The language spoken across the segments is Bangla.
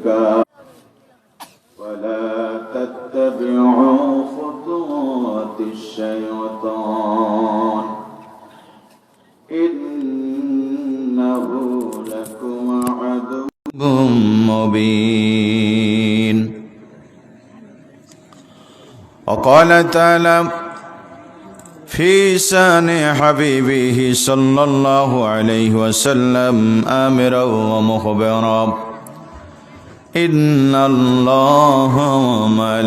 ربك ولا تتبعوا خطوات الشيطان إنه لكم عدو مبين. وقال تعالى في شان حبيبه صلى الله عليه وسلم آمرا ومخبرا إن الله وملائكته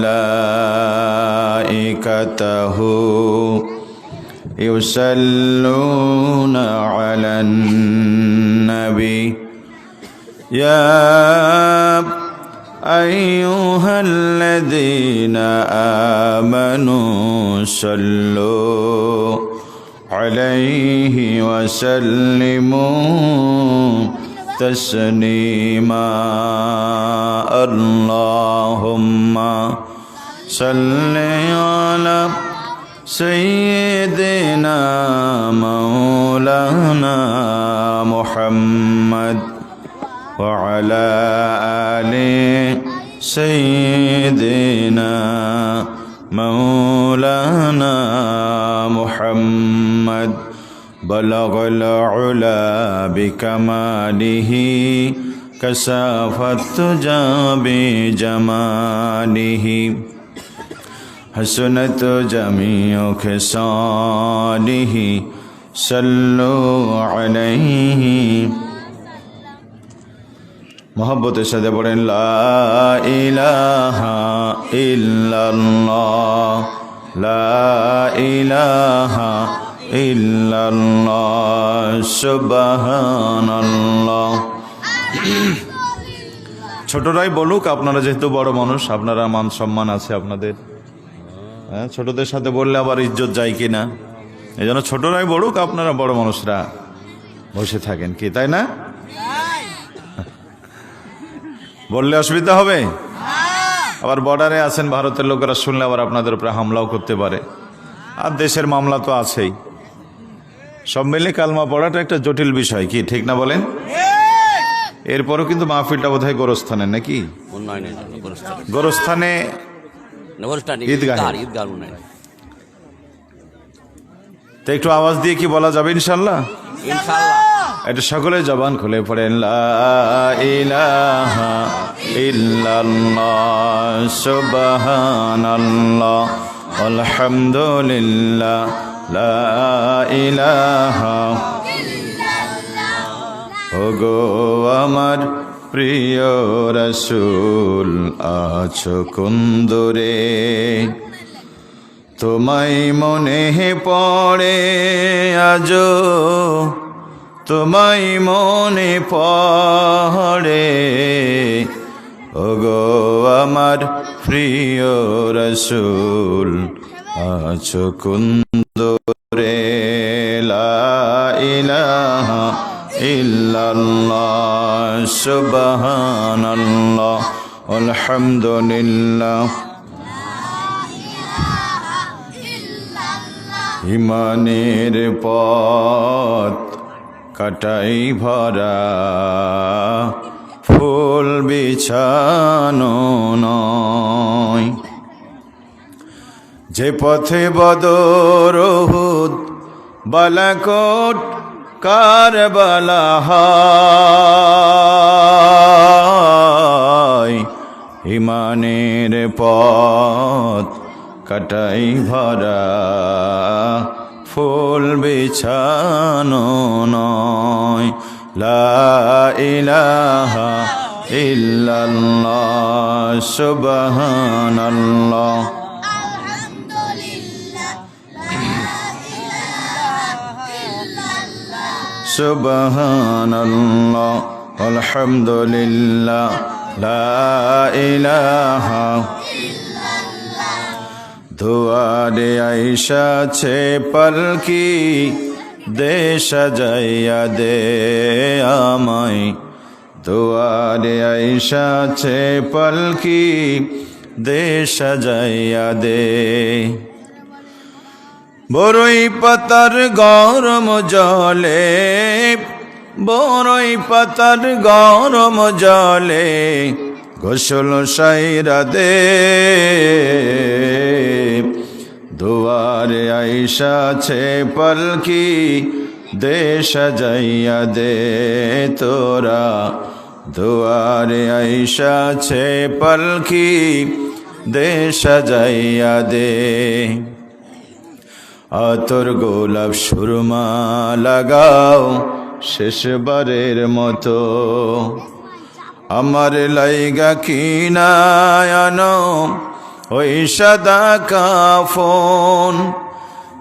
يصلون على النبي يا أيها الذين آمنوا صلوا عليه وسلموا تسليما اللهم صل على سيدنا مولانا محمد وعلى آل سيدنا مولانا محمد بلغ العلا بكماله كشف الدجى بجماله حسنت جميع خصاله صلوا عليه मोहब्बतेर साथे पढ़ेन ला इलाहा इल्लाल्लाह ला इलाहा इल्लाल्लाह सुबहानाल्लाह। ছোটরাই বলুক, আপনারা যেহেতু বড় মানুষ, আপনারা মান সম্মান আছে আপনাদের, হ্যাঁ, ছোটদের সাথে বললে আবার ইজ্জত যায় কিনা, এই জন্য ছোটরাই বলুক, আপনারা বড় মানুষরা বসে থাকেন, কি তাই না? বললে অসুবিধা হবে? আবার বর্ডারে আছেন ভারতের লোকেরা, শুনলে আবার আপনাদের উপরে হামলাও করতে পারে, আর দেশের মামলা তো আছেই। সব মিলে কালমা পড়াটা একটা জটিল বিষয়, কি ঠিক না বলেন? এরপরও কিন্তু মাহফিলটা বোধহয় গোরস্থানে নাকি? গোরস্থানে ঈদগাহ। তো একটু আওয়াজ দিয়ে কি বলা যাবে ইনশাল্লাহ? এটা সকলে জবান খুলে পড়েন লা ইলাহা ইল্লাল্লাহ সুবহানাল্লাহ আলহামদুলিল্লাহ লা ইলাহা ইল্লাল্লাহ। ওগো আমার প্রিয় রাসূল আছো কোন দূরে, তোমায় মনে পড়ে আজো, তোমায় মনে পড়ে ওগো আমার প্রিয় রাসূল আছো কোন দূরে। লা ইলাহা ইল্লাল্লাহ সুবহানাল্লাহ আলহামদুলিল্লাহ। ইমানের পথ কাটাই ভরা, ফুল বিছানো নয়, যে পথে বদর উহুদ বালাকোট কারবালা হয়। ইমানের পথ কাটাই ভরা, ফুল বিছানো নয়। লা ইলাহা ইল্লাল্লাহ সুবহানাল্লাহ সুবহানাল্লাহ আলহামদুলিল্লাহ লা ইলাহা। দুয়ারে আইসাছে পালকি, দে সাজাইয়া দে আমায়। দুয়ারে আইসাছে পালকি, দে সাজাইয়া দে। বড়ই পাতার গরম জলে, বড়ই পাতার গরম জলে গোসল সাইরা দে, দুয়ারে আইসাছে পালকি, দে সাজাইয়া দে তোরা, দুয়ারে আইসাছে পালকি, দে সাজাইয়া দে। আতর গোলাপ সুরমা লাগাও শেষবারের মতো, আমার লাইগা কিনায়ানো ওই সাদা কাফন,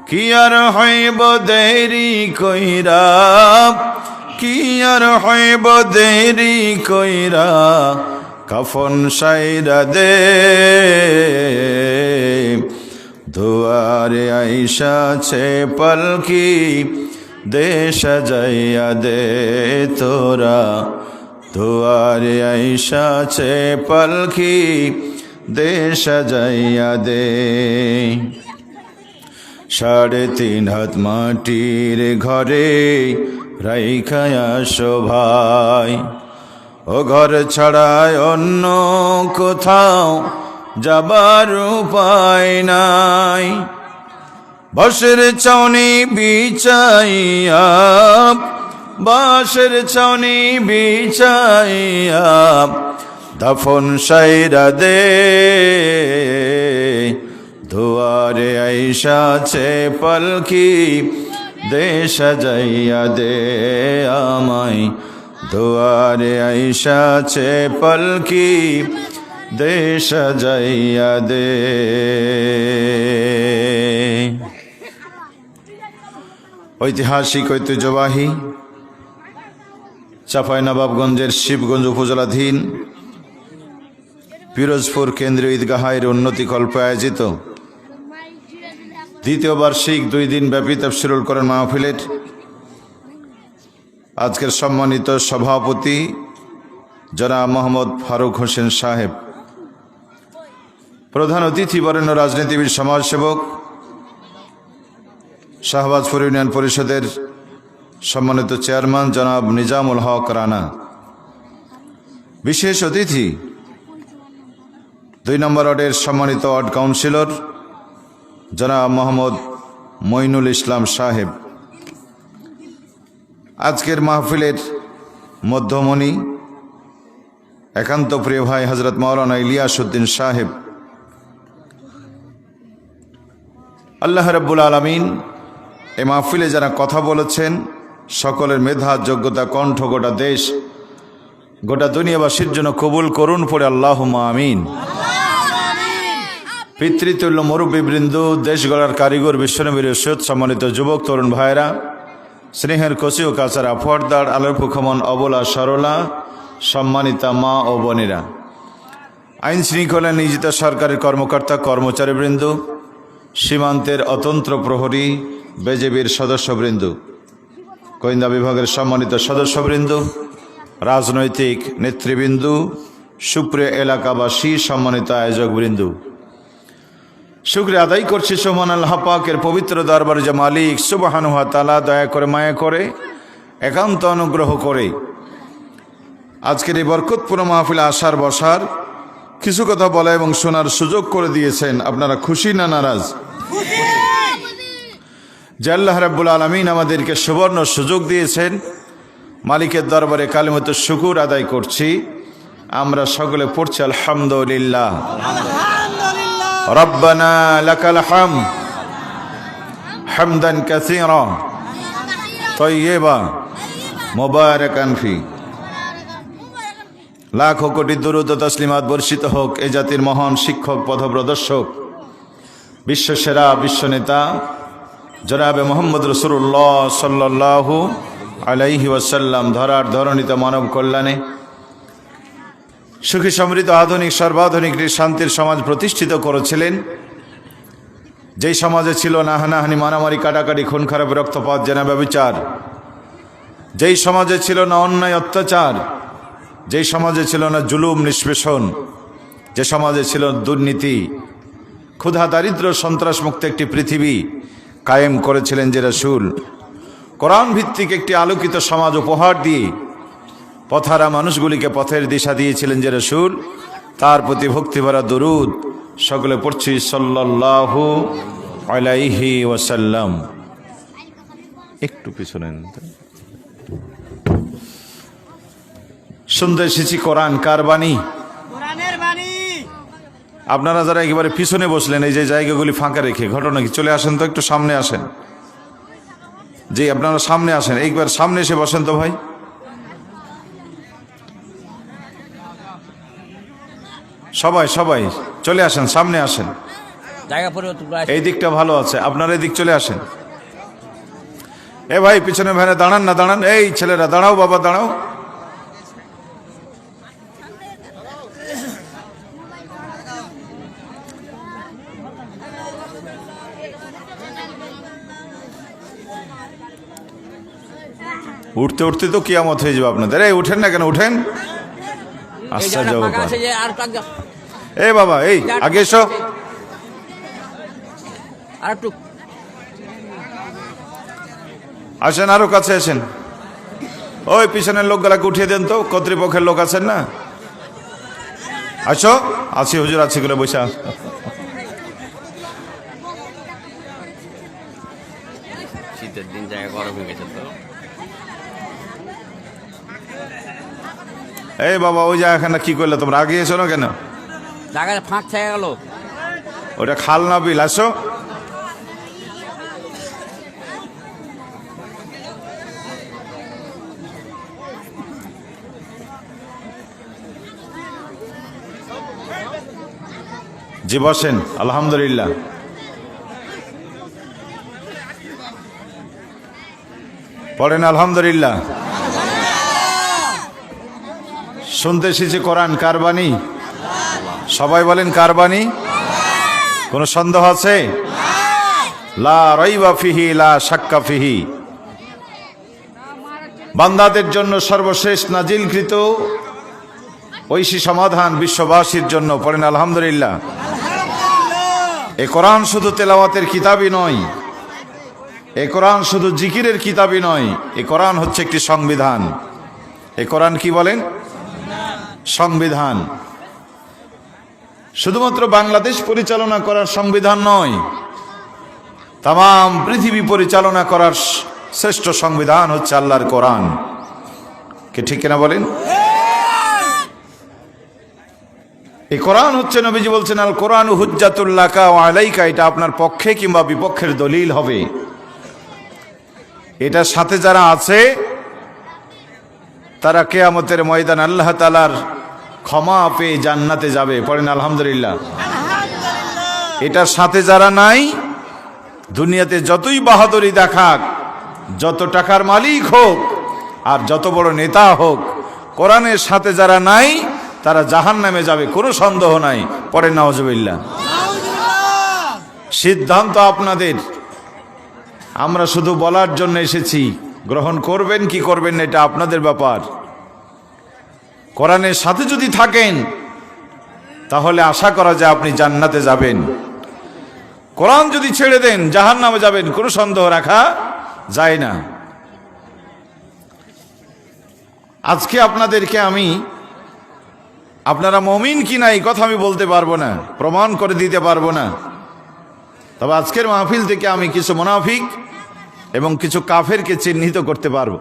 কি আর হইব দেরি কইরা, কি আর হইব দেরি কইরা, কাফন সাইরা দে, দুয়ারে আইসাছে পালকি, দে সাজাইয়া দে তোরা, দুয়ারে আইসাছে পালকি, দে সাজাইয়া দে। 3.5 হাত মাটির ঘরে রাইখায়া শোভাই, ও ঘর ছাড়ায় অন্য কোথাও যাবার উপায় নাই। বাঁশের ছাউনি বিছাইয়া, বাঁশের ছাউনি বিছাইয়া, দাফন সাইরা দে, দুয়ারে আইসাছে পালকি, দে সাজাইয়া দে আমায়, দুয়ারে আইসাছে পালকি, দে সাজাইয়া দে। ঐতিহাসিক ঐতিহ্যবাহী চাঁপাইনবাবগঞ্জের শিবগঞ্জ উপজেলাধীন পিরোজপুর কেন্দ্রীয় ঈদগাহের উন্নতিকল্প আয়োজিত দ্বিতীয় বার্ষিক 2 দিন ব্যাপী তাফসীরুল কোরআন মাহফিলের আজকের সম্মানিত সভাপতি জনাব মোহাম্মদ ফারুক হোসেন সাহেব, প্রধান অতিথি বরেণ্য রাজনীতিবিদ সমাজসেবক শাহবাজপুর ইউনিয়ন পরিষদের সম্মানিত চেয়ারম্যান জনাব নিজামুল হক রানা, বিশেষ অতিথি 2 নম্বর ওয়ার্ডের সম্মানিত ওয়ার্ড কাউন্সিলর জনাব মোহাম্মদ মঈনুল ইসলাম সাহেব, আজকের মাহফিলের মধ্যমণি একান্ত প্রিয় ভাই হযরত মাওলানা ইলিয়াস উদ্দিন সাহেব, আল্লাহ রাব্বুল আলামিন এই মাহফিলে যারা কথা বলেছেন সকলের মেধা যোগ্যতা কণ্ঠ গোটা দেশ গোটা দুনিয়াবাসীর জন্য কবুল করুন, পড়ে আল্লাহুম্মা আমিন। পিতৃতুল্য মুরব্বীবৃন্দ, দেশ গড়ার কারিগর, বিশ্বনবীর সৈয়দ, সম্মানিত যুবক তরুণ ভাইরা, স্নেহের কচি ও কাচারা পর্দার আলোর পুখমন অবলা সরলা, সম্মানিতা মা ও বোনেরা, আইন শৃঙ্খলা নিয়োজিত সরকারের কর্মকর্তা কর্মচারীবৃন্দ, সীমান্তের অতন্ত্র প্রহরী, বিজেপির সদস্যবৃন্দ, গোয়েন্দা বিভাগের সম্মানিত সদস্যবৃন্দ, রাজনৈতিক নেতৃবৃন্দ, সুপ্রিয় এলাকাবাসী, সম্মানিত আয়োজকবৃন্দ, শুকরিয়া আদায় করছি সুবহান আল্লাহ পাকের পবিত্র দরবারে যে মালিক সুবহানাহু ওয়া তাআলা দয়া করে মায়া করে একান্ত অনুগ্রহ করে আজকের এই বরকতপূর্ণ মাহফিলে আসার বসার কিছু কথা বলা এবং শোনার সুযোগ করে দিয়েছেন। আপনারা খুশি না নারাজ? যে আল্লাহ রাব্বুল আলামিন আমাদেরকে সুবর্ণ সুযোগ দিয়েছেন, মালিকের দরবারে কালিমাতু শুকুর আদায় করছি। আমরা সকলে পড়ছি আলহামদুলিল্লাহ। রব্বানা লাকাল হামদ হামদান কাসীরা তাইয়্যিবা মুবারাকান ফি। লাখো কোটি দুরূদ ও তাসলিমাত বর্ষিত হোক এ জাতির মহান শিক্ষক, পথপ্রদর্শক, বিশ্বসেরা বিশ্বনেতা জনাবে মোহাম্মদ রাসূলুল্লাহ সাল্লাল্লাহু আলাইহি ওয়াসাল্লাম ধরার ধরণীতে মানব কল্যাণে সুখী সমৃদ্ধ আধুনিক সর্বাধুনিক শান্তির সমাজ প্রতিষ্ঠিত করেছিলেন। যেই সমাজে ছিল না হানাহানি, মারামারি, কাটাকাটি, খুন খারাপ, রক্তপাত, জেনা, ব্যভিচার, যেই সমাজে ছিল না অন্যায় অত্যাচার, যেই সমাজে ছিল না জুলুম নিষ্পেষণ, যে সমাজে ছিল দুর্নীতি, ক্ষুধা, দারিদ্র, সন্ত্রাস মুক্ত একটি পৃথিবী কায়েম করেছিলেন যে রাসূল, কোরআন ভিত্তিক একটি আলোকিত সমাজ উপহার দিয়ে পথহারা মানুষগুলিকে পথের দিশা দিয়েছিলেন যে রাসূল, তার প্রতি ভক্তিভরা দরুদ সকলে পড়ছি সাল্লাল্লাহু আলাইহি ওয়াসাল্লাম। একটু পিছনে শুনতে এসেছি কোরআন কার বাণী? কোরআনের বাণী। আপনারা যারা একেবারে পিছনে বসলেন, এই যে জায়গাগুলি ফাঁকা রেখে, ঘটনা কি? চলে আসেন তো, একটু সামনে আসেন। জি, আপনারা সামনে আসেন, একবার সামনে এসে বসেন তো ভাই। সবাই সবাই চলে আসেন, সামনে আসেন। জায়গা পরিবর্তন করা এই দিকটা ভালো আছে, আপনারা এই দিক চলে আসেন। এ ভাই পিছনে ভ্যানে দাঁড়ান না, দাঁড়ান। এই ছেলেরা দাঁড়াও, বাবা দাঁড়াও। উঠতে উঠতে তো কিয়ামত হয়ে যাবে আপনাদের। এই উঠেন না কেন, উঠেন। আশ্চর্য ব্যাপার। এ বাবা, এই আগে এসো। আর একটু আসেন, আরো কাছে আসেন। ওই পিছনের লোকগুলাকে উঠিয়ে দেন তো, কর্তৃপক্ষের লোক আছেন না? আসো। আছি হুজুর, আছি গুলো বৈশা। শীতের দিন জায়গা গরম হয়ে গেছে তো। এই বাবা, ওই জায়গাখানা কি করলে তোমরা? আগে এসো না কেন? জায়গা ফাঁক থেকে গেল। ওটা খাল না বিল? আসো। জি বসেন। আলহামদুলিল্লাহ। পড়েন আলহামদুলিল্লাহ। শুনতে এসেছি কোরআন কার বাণী? সবাই বলেন কার বাণী? কোনো সন্দেহ আছে? লা রাইবা ফিহি লা শাক্কা ফিহি। বান্দাদের জন্য সর্বশেষ নাজিলকৃত ঐশী সমাধান বিশ্ববাসীর জন্য। পড়েন আলহামদুলিল্লাহ। এ কোরআন শুধু তেলাওয়াতের কিতাবই নয়, এ কোরআন শুধু জিকিরের কিতাবই নয়, এ কোরআন হচ্ছে একটি সংবিধান। এ কোরআন কি বলেন? সংবিধান। শুধুমাত্র বাংলাদেশ পরিচালনা করার সংবিধান নয়, তাম পৃথিবী পরিচালনা করার শ্রেষ্ঠ সংবিধান হচ্ছে আল্লাহর কোরআন। কে ঠিক কিনা বলেন? এই কোরআন হচ্ছে, নবীজি বলছেন, আল কোরআন হুজ্জাতুল লাকা ওয়া আলাইকা। এটা আপনার পক্ষে কিংবা বিপক্ষের দলিল হবে। এটার সাথে যারা আছে তারা কিয়ামতের ময়দান আল্লাহ তাআলার ক্ষমা পেয়ে জান্নাতে যাবে। পড়েন আলহামদুলিল্লাহ। এটার সাথে যারা নাই, দুনিয়াতে যতই বাহাদুরি দেখাক, যত টাকার মালিক হোক আর যত বড় নেতা হোক, কোরআনের সাথে যারা নাই তারা জাহান্নামে যাবে, কোনো সন্দেহ নাই। পড়েন নাউজুবিল্লাহ। সিদ্ধান্ত আপনাদের। আমরা শুধু বলার জন্য এসেছি, গ্রহণ করবেন কি করবেন না এটা আপনাদের ব্যাপার। কোরআনের সাথে যদি থাকেন তাহলে আশা করা যায় আপনি জান্নাতে যাবেন। কোরআন যদি ছেড়ে দেন জাহান্নামে যাবেন, কোনো সন্দেহ রাখা যায় না। আজকে আপনাদেরকে আমি, আপনারা মুমিন কিনা এই কথা আমি বলতে পারবো না, প্রমাণ করে দিতে পারবো না। তবে আজকের মাহফিল থেকে আমি কিছু মুনাফিক এবং কিছু কাফেরকে চিহ্নিত করতে পারবো।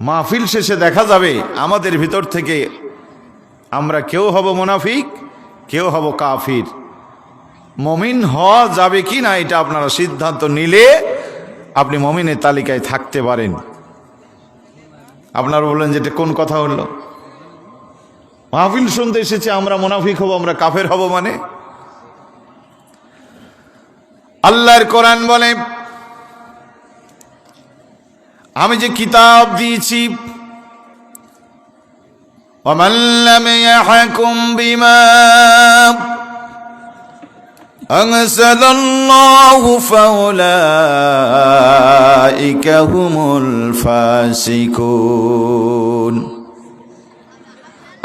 মাহফিল শেষে দেখা যাবে আমাদের ভিতর থেকে আমরা কেউ হব মুনাফিক, কেউ হব কাফির। মুমিন হওয়া যাবে কি না এটা আপনারা সিদ্ধান্ত নিলে আপনি মুমিনের তালিকায় থাকতে পারেন। আপনারা বললেন যে এটা কোন কথা হলো? মাহফিল শুনতে এসেছে আমরা মুনাফিক হব, আমরা কাফের হব মানে? আল্লাহর কোরআন বলে, আমি যে কিতাব দিয়েছি, ওয়ামান লাম ইয়াহকুম বিমা আনজালাল্লাহু ফাউলাইকা হুমুল ফাসিকুন।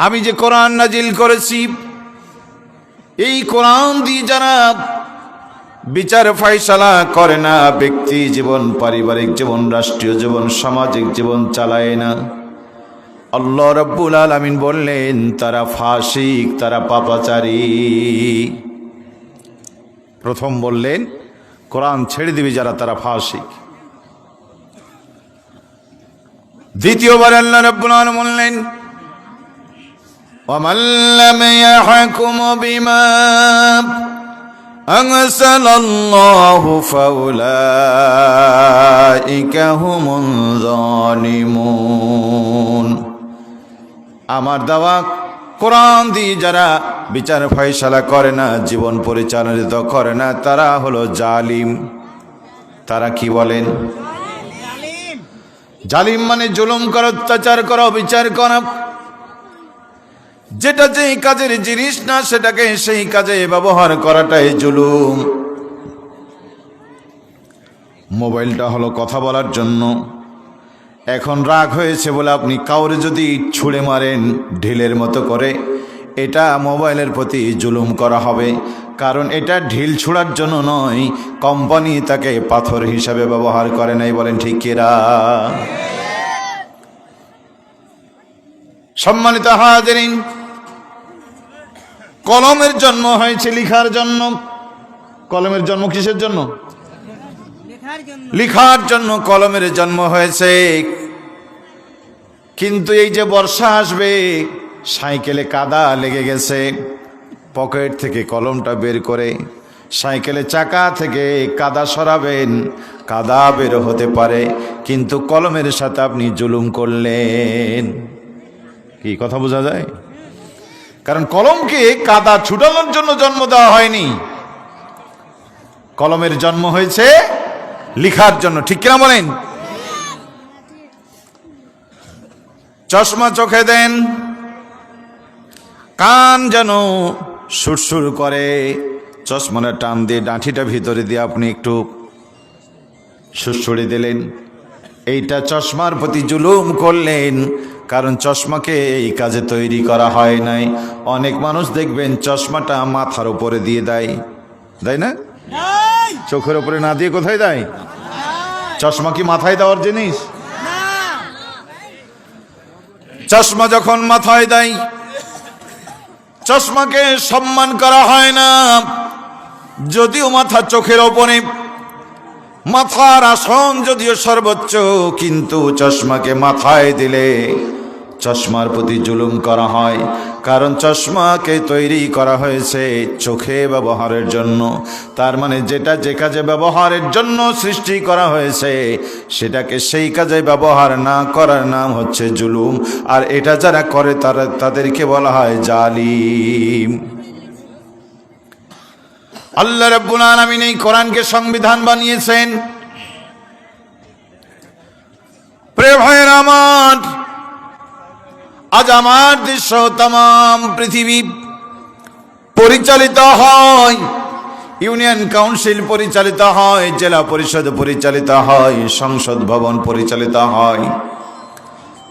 আমি যে কোরআন নাজিল করেছি, এই কোরআন দিয়ে যারা বিচার ফায়সালা করে না, ব্যক্তি জীবন, পারিবারিক জীবন, রাষ্ট্রীয় জীবন, সামাজিক জীবন চালায় না, আল্লাহ রাব্বুল আলামিন বললেন তারা ফাসিক, তারা পাপাচারী। প্রথম বললেন কোরআন ছেড়ে দিবি যারা, তারা ফাসিক। দ্বিতীয়বার আল্লাহ রাব্বুল আলামিন বললেন وَمَن لَّمْ يَحْكُمْ بِمَا أَنزَلَ اللَّهُ فَأُولَٰئِكَ هُمُ الظَّالِمُونَ। আমার দেওয়া কোরআন দিয়ে যারা বিচার ফয়সালা করে না, জীবন পরিচালিত করে না, তারা হলো জালিম। তারা কি বলেন? জালিম মানে জুলুম করা, অত্যাচার করা, বিচার করা। যেটা যেই কাজের জিনিস না সেটাকে সেই কাজে ব্যবহার করাটাই জুলুম। মোবাইলটা হলো কথা বলার জন্য। এখন রাগ হয়েছে বলে আপনি কাউরে যদি ছুঁড়ে মারেন ঢিলের মতো করে, এটা মোবাইলের প্রতি জুলুম করা হবে। কারণ এটা ঢিল ছুঁড়ার জন্য নয়, কোম্পানি তাকে পাথর হিসাবে ব্যবহার করে নাই। বলেন ঠিক কিনা? সম্মানিত হাজিরিন, কলমের জন্ম হয়েছে লিখার জন্য। কলমের জন্ম কিসের জন্য? লিখার জন্য কলমের জন্ম হয়েছে। কিন্তু এই যে বর্ষা আসবে, সাইকেলে কাদা লেগে গেছে, পকেট থেকে কলমটা বের করে সাইকেলের চাকা থেকে কাদা সরাবেন, কাদা বের হতে পারে, কিন্তু কলমের সাথে আপনি জুলুম করলেন। কি কথা বোঝা যায়? কারণ কলমকে কাদা ছুটানোর জন্য জন্ম দেওয়া হয়নি, কলমের জন্ম হয়েছে লিখার জন্য। ঠিক কিনা বলেন? চশমা চোখে দেন, কান যেন সুরসুর করে, চশমাটা টান দিয়ে ডাঁঠিটা ভিতরে দিয়ে আপনি একটু সুরসুরি দিলেন। এইটা চশমার প্রতি জুলুম করলেন, কারণ চশমাকে এই কাজে তৈরি করা হয় নাই। অনেক মানুষ দেখবেন চশমাটা মাথার উপরে দিয়ে দেয়, দেয় না? চোখের উপরে না দিয়ে কোথায় দেয়? চশমা কি মাথায় দেওয়ার জিনিস? চশমা যখন মাথায় দেয়, চশমাকে সম্মান করা হয় না। যদিও মাথা চোখের ওপরে, মাথার আসন যদিও সর্বোচ্চ, কিন্তু চশমাকে মাথায় দিলে চশমার প্রতি জুলুম করা হয়। কারণ চশমাকে তৈরি করা হয়েছে চোখে ব্যবহারের জন্য। তার মানে যেটা যে কাজে ব্যবহারের জন্য সৃষ্টি করা হয়েছে, সেটাকে সেই কাজে ব্যবহার না করার নাম হচ্ছে জুলুম। আর এটা যারা করে তাদেরকে বলা হয় জালিম। আল্লাহ রাব্বুল আলামিন এই কোরআনকে সংবিধান বানিয়েছেন। প্রিয় ভাইয়েরা আমার, আজ আমার দেশ তাম পৃথিবী পরিচালিত হয়, ইউনিয়ন কাউন্সিল পরিচালিত হয়, জেলা পরিষদ পরিচালিত হয়, সংসদ ভবন পরিচালিত হয়,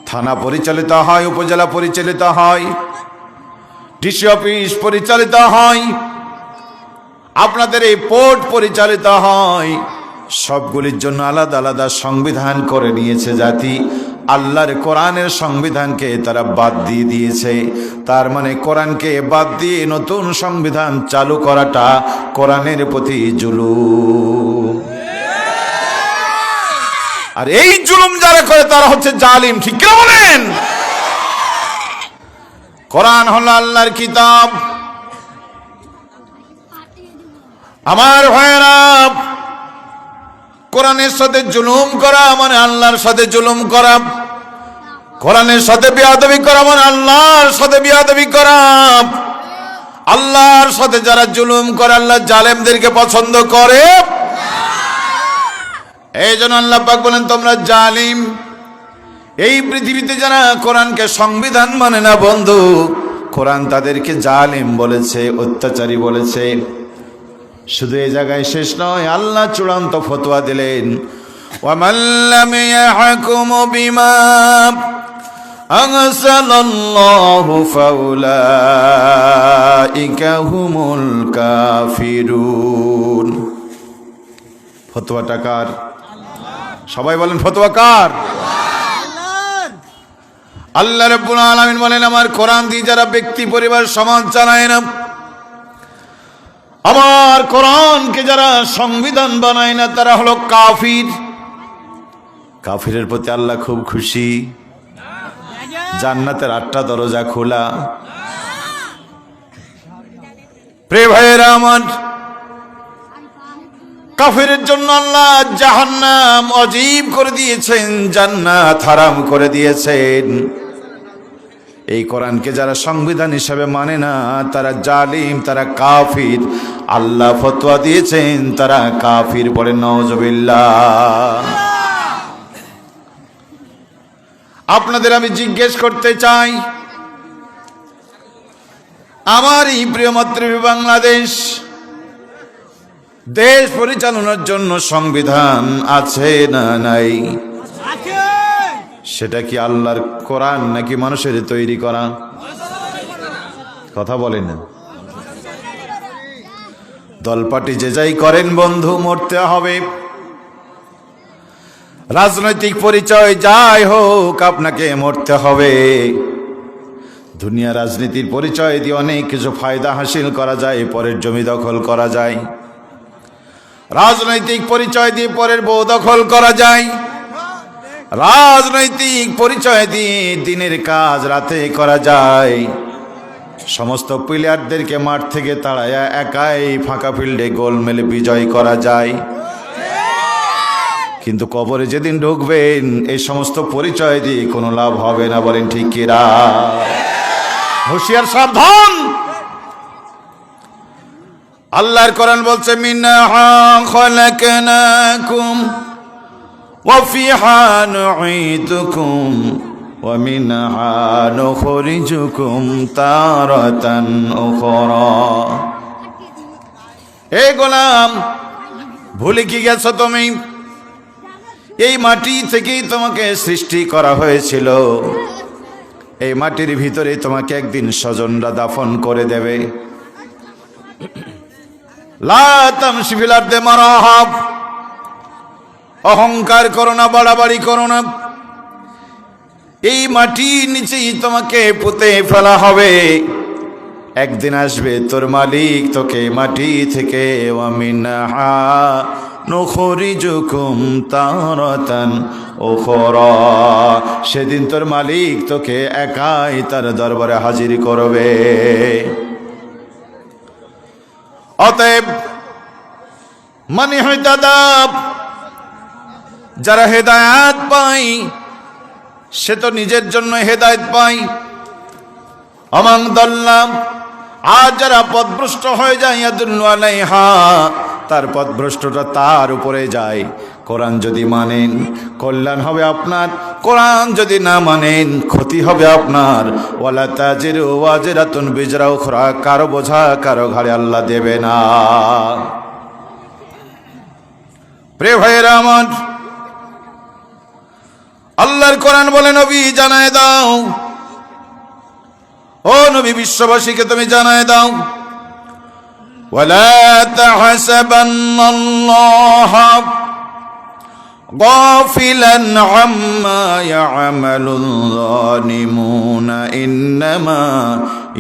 থানা পরিচালিত হয়, উপজেলা পরিচালিত হয়, ডিসি অফিস পরিচালিত হয়, আপনাদের এই পোর্ট পরিচালিত হয়। সবগুলির জন্য আলাদা আলাদা সংবিধান করে নিয়েছে জাতি। আল্লাহর কোরআনের সংবিধানকে তারা বাদ দিয়ে দিয়েছে। তার মানে কোরআনকে বাদ দিয়ে নতুন সংবিধান চালু করাটা কোরআনের প্রতি জুলুম। আর এই জুলুম যারা করে তারা হচ্ছে জালিম। ঠিক কি বলেন? কোরআন হলো আল্লাহর কিতাব। আমার ভাইয়েরা, কোরআনের সাথে জুলুম করা মানে আল্লাহর সাথে জুলুম করা। কোরআনের সাথে বিয়াদবি করা মানে আল্লাহর সাথে বিয়াদবি করা। আল্লাহর সাথে যারা জুলুম করে, আল্লাহ জালেমদেরকে পছন্দ করে। এই জন্য আল্লাহ পাক বলেন তোমরা জালিম। এই পৃথিবীতে যারা কোরআনকে সংবিধান মানে না বন্ধু, কোরআন তাদেরকে জালিম বলেছে, অত্যাচারী বলেছে। শুধু এই জায়গায় শেষ নয়, আল্লাহ চূড়ান্ত ফতোয়া দিলেন, ওয়ামান লাম ইয়াহকুম বিমা আনজালাল্লাহু ফাউলাইকা হুমুল কাফিরুন। ফতোয়াটা কার? সবাই বলেন ফতোয়া কার? আল্লাহ রাব্বুল আলামিন বলেন, আমার কোরআন দিয়ে যারা ব্যক্তি পরিবার সমাজ চালায় না, আমার কোরআনকে যারা সংবিধান বানায় না, তারা হলো কাফির। কাফিরের প্রতি আল্লাহ খুব খুশি। জান্নাতের 8টা দরজা খোলা। প্রিয় ভাইয়েরা আমার, কাফিরের জন্য আল্লাহ জাহান্নাম অজীব করে দিয়েছেন, জান্নাত হারাম করে দিয়েছেন। এই কোরআনকে যারা সংবিধান হিসাবে মানে না, তারা জালিম, তারা কাফির। আল্লাহ ফতোয়া দিয়েছেন তারা কাফির। বলেন নাউজুবিল্লাহ। আপনাদের আমি জিজ্ঞেস করতে চাই, আমার এই প্রিয় মাতৃভূমি বাংলাদেশ, দেশ পরিচালনার জন্য সংবিধান আছে না নাই? সেটা কি আল্লাহর কোরআন নাকি মানুষের তৈরি করা? কথা বলেন না। দলপাটি যে যাই করেন বন্ধু, মরতে হবে। রাজনৈতিক পরিচয় যাই হোক, আপনাকে মরতে হবে। দুনিয়া রাজনীতির পরিচয় দিয়ে অনেক কিছু ফায়দা হাসিল করা যায়, পরের জমি দখল করা যায়। রাজনৈতিক পরিচয় দিয়ে পরের বউ দখল করা যায়। রাজনৈতিক পরিচয় দিয়ে দিনের কাজ রাতে করা যায়। সমস্ত প্লেয়ারদেরকে মাঠ থেকে তাড়ায়া একাই ফাঁকা ফিল্ডে গোল মেলে বিজয় করা যায়। কিন্তু কবরে যেদিন ঢুকবেন, এই সমস্ত পরিচয় দিয়ে কোনো লাভ হবে না। বলেন ঠিক কিনা? হুঁশিয়ার, সাবধান। আল্লাহর কোরআন বলছে, মিনহা খালাকনাকুম ওয়া ফিহা নুঈদুকুম ওয়া মিনহা নুখরিজুকুম তারাতান উখরা। হে গোলাম, ভুলে কি গেছো তুমি? এই মাটি থেকেই তোমাকে সৃষ্টি করা হয়েছিল। এই মাটির ভিতরে তোমাকে একদিন স্বজনরা দাফন করে দেবে। লা তামশি ফিল আরদি মারাহা, অহংকার করো না, বাড়াবাড়ি করো না। এই মাটির নিচেই তোমাকে পুঁতে ফেলা হবে। একদিন আসবে তোর মালিক তোকে মাটি থেকে, ওয়া মিনহা নুখরিজুকুম তারাতান উখরা। সেদিন তোর মালিক তোকে একাই তার দরবারে হাজির করবে। অতএব মানে হিদায়াত, যারা হেদায়েত পায় সে তো নিজের জন্য হেদায়েত পায়। আমান দাল্লাম, আর যারা পথভ্রষ্ট হয়ে যায়, ইয়াদুল্লু আলাইহা, তার পথভ্রষ্টটা তার উপরে যায়। কোরআন যদি মানেন কল্যাণ হবে আপনার, কোরআন যদি না মানেন ক্ষতি হবে আপনার। ওয়ালা তাজিরু ওয়াজিরাতুন বিজরা উখরা, কারো বোঝা কারো ঘাড়ে আল্লাহ দেবে না। প্রিয় ভাইয়েরা আমার, আল্লাহর কোরআন বলে, নবী জানায় দাও, ও নবী বিশ্ববাসীকে তুমি জানায় দাও, ওয়ালা তাহসাবান্নাল্লাহা গাফিলান আম্মা ইয়ামালুল যালিমুনা ইন্নামা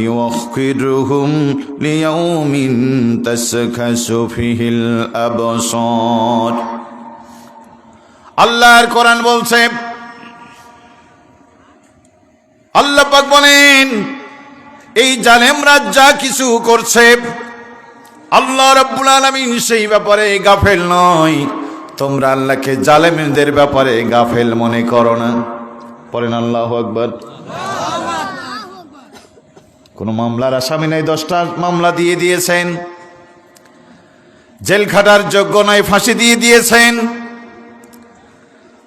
ইউখিরুহুম লিয়াউমিন তাসখাসু ফিহিল আবসার। আল্লাহর কোরআন বলছে, আল্লাহ পাক বলেন, এই জালেমরা যা কিছু করছে আল্লাহ রাব্বুল আলামিন সেই ব্যাপারে গাফেল নয়। তোমরা আল্লাহকে জালেমদের ব্যাপারে গাফেল মনে করো না। পড়েন আল্লাহু আকবার। কোন মামলার আসামি নাই, 10টা মামলা দিয়ে দিয়েছেন। জেল খাটার যোগ্য নয়, ফাঁসি দিয়ে দিয়েছেন।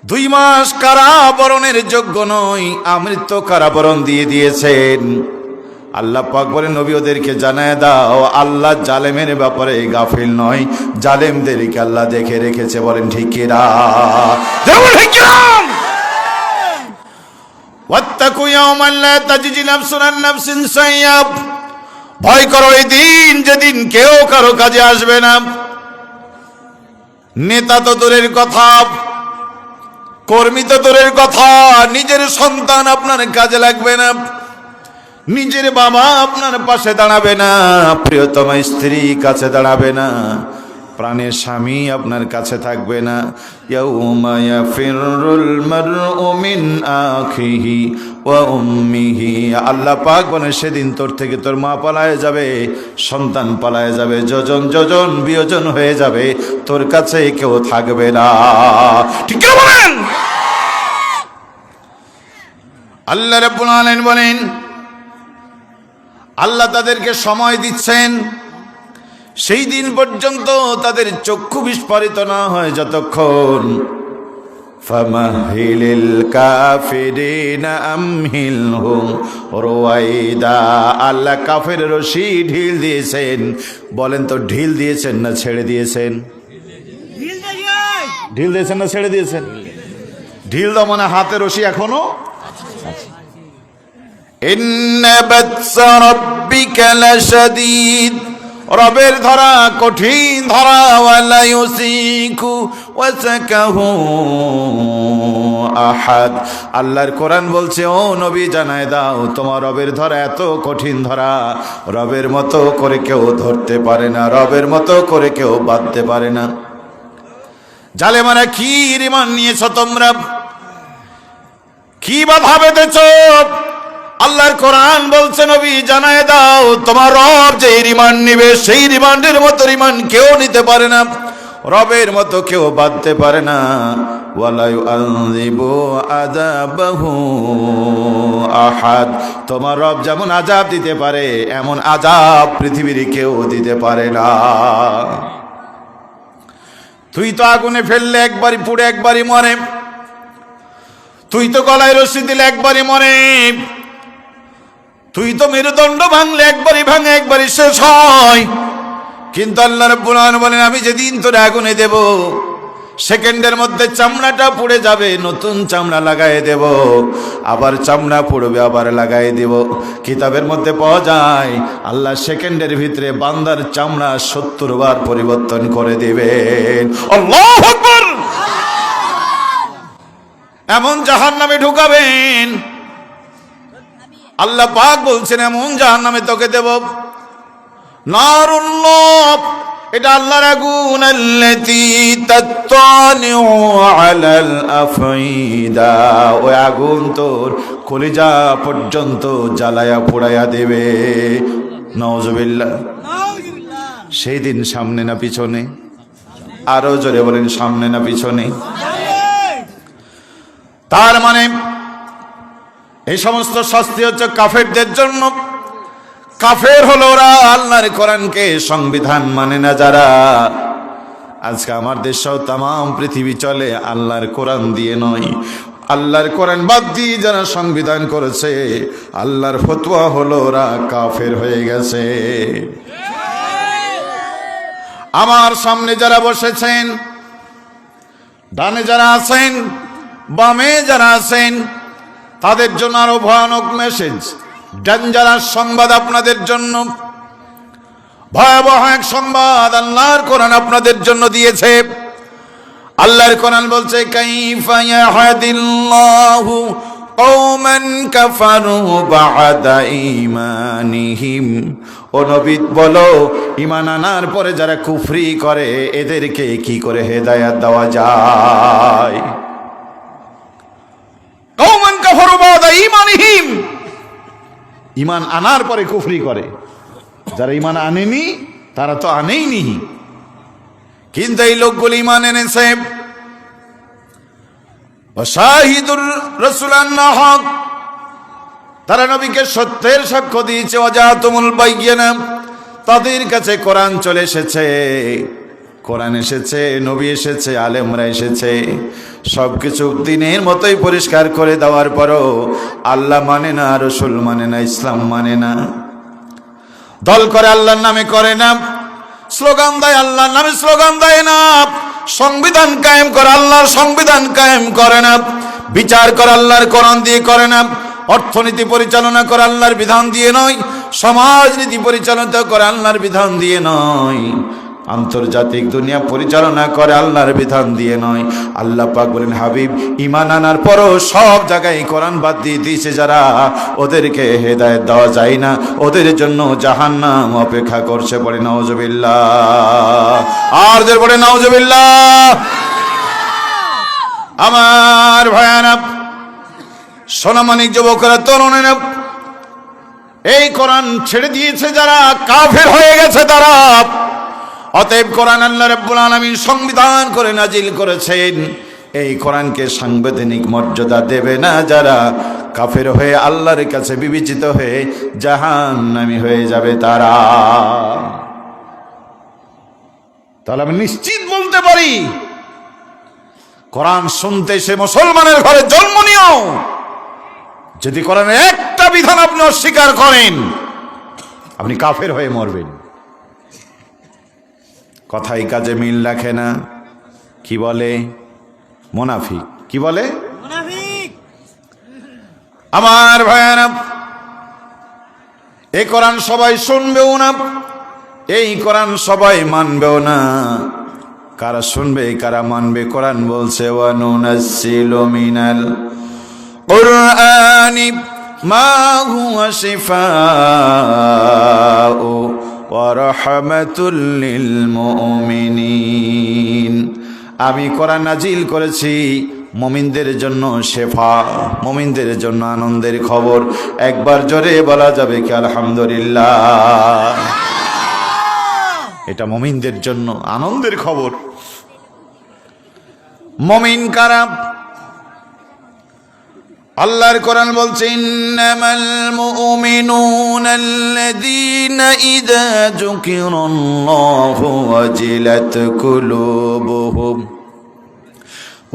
2 মাস কারাবরণের যোগ্য নয়, আমৃত্যু কারাবরণ দিয়ে দিয়েছেন। আল্লাহ পাক বলেন, নবী ওদেরকে জানায় দাও, আল্লাহ জালেমের ব্যাপারে গাফিল নয়, জালেমদেরকে আল্লাহ দেখে রেখেছে। বলেন ঠিক কিনা? ওয়াত্তাকু ইয়াওমান লা তাজিজি নাফসুন আন নাফসিন শাইআ, ভয় করো এই দিন যেদিন কেউ কারো কাজে আসবে না। নেতা তো দূরের কথা, কর্মী তো দূরের কথা, নিজের সন্তান আপনার কাজে লাগবে না, নিজের বাবা আপনার পাশে দাঁড়াবে না, প্রিয়তম স্ত্রী কাছে দাঁড়াবে না, প্রাণের স্বামী আপনার কাছে থাকবে না। ইয়াউমা ইয়াফিরুল মারউ মিন আখিহি ওয়া উম্মিহি, আল্লাহ পাক বলেন সেদিন তোর থেকে তোর মা পালায়ে যাবে, সন্তান পালায়ে যাবে, যোজন যোজন বিয়োজন হয়ে যাবে, তোর কাছে কেউ থাকবে না। ঠিক কি বলেন? আল্লাহ রাব্বুল আলামিন বলেন আল্লাহ তাদেরকে সময় দিচ্ছেন সেই দিন পর্যন্ত তাদের চক্ষু বিস্ফারিত না হয় যতক্ষণ। ফামাহিলিল কাফিরিনা আমহিলহুম রুয়াইদা, আল্লাহ কাফের রশি ঢিল দিয়েছেন। বলেন তো ঢিল দিয়েছেন না ছেড়ে দিয়েছেন? ঢিল দিয়েছেন না ছেড়ে দিয়েছেন? ঢিল দাও মানে হাতে রশি এখনো। ইন্না বাতসা রাব্বিকা লাশাদীদ, রবের ধরা কঠিন ধরা। ওয়ালা ইউসিকু ওয়াসাকাহু আহাদ, আল্লাহর কোরআন বলছে ও নবী জানায় দাও তোমার রবের ধরা এত কঠিন ধরা, রবের মতো করে কেউ ধরতে পারে না, রবের মতো করে কেউ বাঁধতে পারে না। জালেমারা কি ঈমান নিয়েছ তোমরা, কি বাধা বেঁধেছ? আল্লাহর কোরআন বলছে নবী জানায় দাও তোমার রব যে রিমান্ড নিবে সেই রিমান্ডের মতো রিমান্ড কেউ নিতে পারে না, রবের মতো কেউ বাঁধতে পারে না। ওয়ালা ইউআযিবু আযাবাহু আহাদ, তোমার রব যেমন আযাব দিতে পারে এমন আযাব পৃথিবীর কেউ দিতে পারে না। তুই তো আগুনে ফেললে একবারই পুড়ে একবারই মরে, তুই তো গলায় রশি দিলে একবারই মরে, তুই তো মেরুদণ্ড ভাঙলে একবারই ভাঙে একবারই শেষ হয়। কিন্তু আল্লাহ রাব্বুল আলামিন বলেন আমি যেদিন তোরে আগুনে দেব সেকেন্ডের মধ্যে চামড়াটা পুড়ে যাবে, নতুন চামড়া লাগাই দেব, আবার চামড়া পুড়বে আবার লাগাই দেব। কিতাবের মধ্যে পাওয়া যায় আল্লাহ সেকেন্ডের ভিতরে বান্দার চামড়া 70 বার পরিবর্তন করে দিবেন। আল্লাহু আকবার। এমন জাহান্নামে ঢুকাবেন, আল্লাহ পাক বলছেন এমন জাহান্নামে তোকে দেব। নারুল্লাহ, এটা আল্লাহর আগুন। আল্লাতী তাত্তালিউ আলাল আফঈদা, ওই আগুন তোর কলিজা পর্যন্ত জ্বালায়া পোড়ায়া দেবে। নাউজুবিল্লাহ। সেই দিন সামনে না পিছনে? আরো জোরে বলেন সামনে না পিছনে? তার মানে এই সমস্ত শাস্তি হচ্ছে কাফেরদের জন্য। কাফের হলো ওরা আল্লাহর কোরআনকে সংবিধান মানে না যারা। আজকে আমার দেশেও তাম পৃথিবী চলে আল্লাহর কোরআন দিয়ে নয়, আল্লাহর কোরআন বাদ দিয়ে যারা সংবিধান করেছে আল্লাহর ফতোয়া হলো ওরা কাফের হয়ে গেছে। আমার সামনে যারা বসেছেন, ডানে যারা আছেন, বামে যারা আছেন, তাদের জন্য আরো ভয়ানক মেসেজ, ডেঞ্জারাস সংবাদ আপনাদের জন্য। ভয়াবহ এক সংবাদ আল্লাহর কোরআন আপনাদের জন্য দিয়েছে। আল্লাহর কোরআন বলছে কাইফা ইয়াহদিল্লাহু কওমান কাফারু বা'দা ঈমানিহিম, ও নবী বলো ঈমান আনার পরে যারা কুফরি করে এদেরকে কি করে হেদায়েত দেওয়া যায়? কওমান কাফারু বা'দা ঈমানিহিম, ঈমান আনার পরে কুফরি করে। যারা ঈমান আনেনি তারা তো আনেইনি, কিন্তু এই লোকগুলো ঈমান এনেছে। শাহিদুর রাসূলানা হক, তারা নবীকে সত্যের সাক্ষ্য দিয়েছে। ওয়াজাতুমুল বাইয়িনা, তাদের কাছে কোরআন চলে এসেছে, কোরআন এসেছে, নবী এসেছে, আলেমরা এসেছে, সবকিছু দিনের মতোই পরিষ্কার করে দেওয়ার পরও আল্লাহ মানে না, রাসূল মানে না, ইসলাম মানে না। দল করে আল্লাহর নামে করে না, স্লোগান দেয় আল্লাহর নামে স্লোগান দেয় না, সংবিধান কায়েম করে আল্লাহর সংবিধান কায়েম করে না, বিচার করে আল্লাহর কোরআন দিয়ে করে না, অর্থনীতি পরিচালনা করে আল্লাহর বিধান দিয়ে নয়, সমাজনীতি পরিচালনা করে আল্লাহর বিধান দিয়ে নয়। আন্তর্জাতিক দুনিয়া পরিচালনা করে আল্লাহর বিধান দিয়ে নয়। আল্লাহ পাক বলেন, হাবিব ঈমান আনার পরও সব জায়গায় কোরআন বাদ দিয়ে দিয়েছে যারা, ওদেরকে হেদায়েত দেওয়া যায় না, ওদের জন্য জাহান্নাম অপেক্ষা করছে। বলে নাউজুবিল্লাহ, আর জোরে বলে নাউজুবিল্লাহ। আমার ভাইয়ারা, সোনামানিক যুবকরা, তরুণেরা, এই কোরআন ছেড়ে দিয়েছে যারা, কাফের হয়ে গেছে তারা। অতএব কোরআন আল্লাহ রাব্বুল আলামিন সংবিধান করে নাজিল করেছেন। এই কোরআনকে সাংবিধানিক মর্যাদা দেবে না যারা, কাফের হয়ে আল্লাহর কাছে বিবেচিত হয়ে জাহান্নামী হয়ে যাবে তারা। তাহলে আমি নিশ্চিত বলতে পারি, কোরআন শুনতে সে মুসলমানের ঘরে জন্ম নিও, যদি কোরআনের একটা বিধান আপনি অস্বীকার করেন, আপনি কাফের হয়ে মরবেন। কথাই কাজে মিল রাখে না, কি বলে? মুনাফিক। কি বলে? মুনাফিক। আমার ভাইয়েরা, এই কোরআন সবাই শুনবেও না, এই কোরআন সবাই মানবেও না। কারা শুনবে কারা মানবে? কোরআন বলছে, ওয়া নুনাজ্জিলু মিনাল কুরআনি মা হুয়া শিফাউ ওয়া রাহমাতুল লিল মুমিনিন। আমি কোরআন নাজিল করেছি মুমিনদের জন্য শেফা, মুমিনদের জন্য আনন্দের খবর। একবার জোরে বলা যাবে কি আলহামদুলিল্লাহ? এটা মুমিনদের জন্য আনন্দের খবর। মুমিন কারা? আল্লাহর কোরআন বলছে, ইন্নামাল মুমিনুনা আল্লাযীনা ইযা যুকিরাল্লাহু ওয়াজিলাত কুলুবুহুম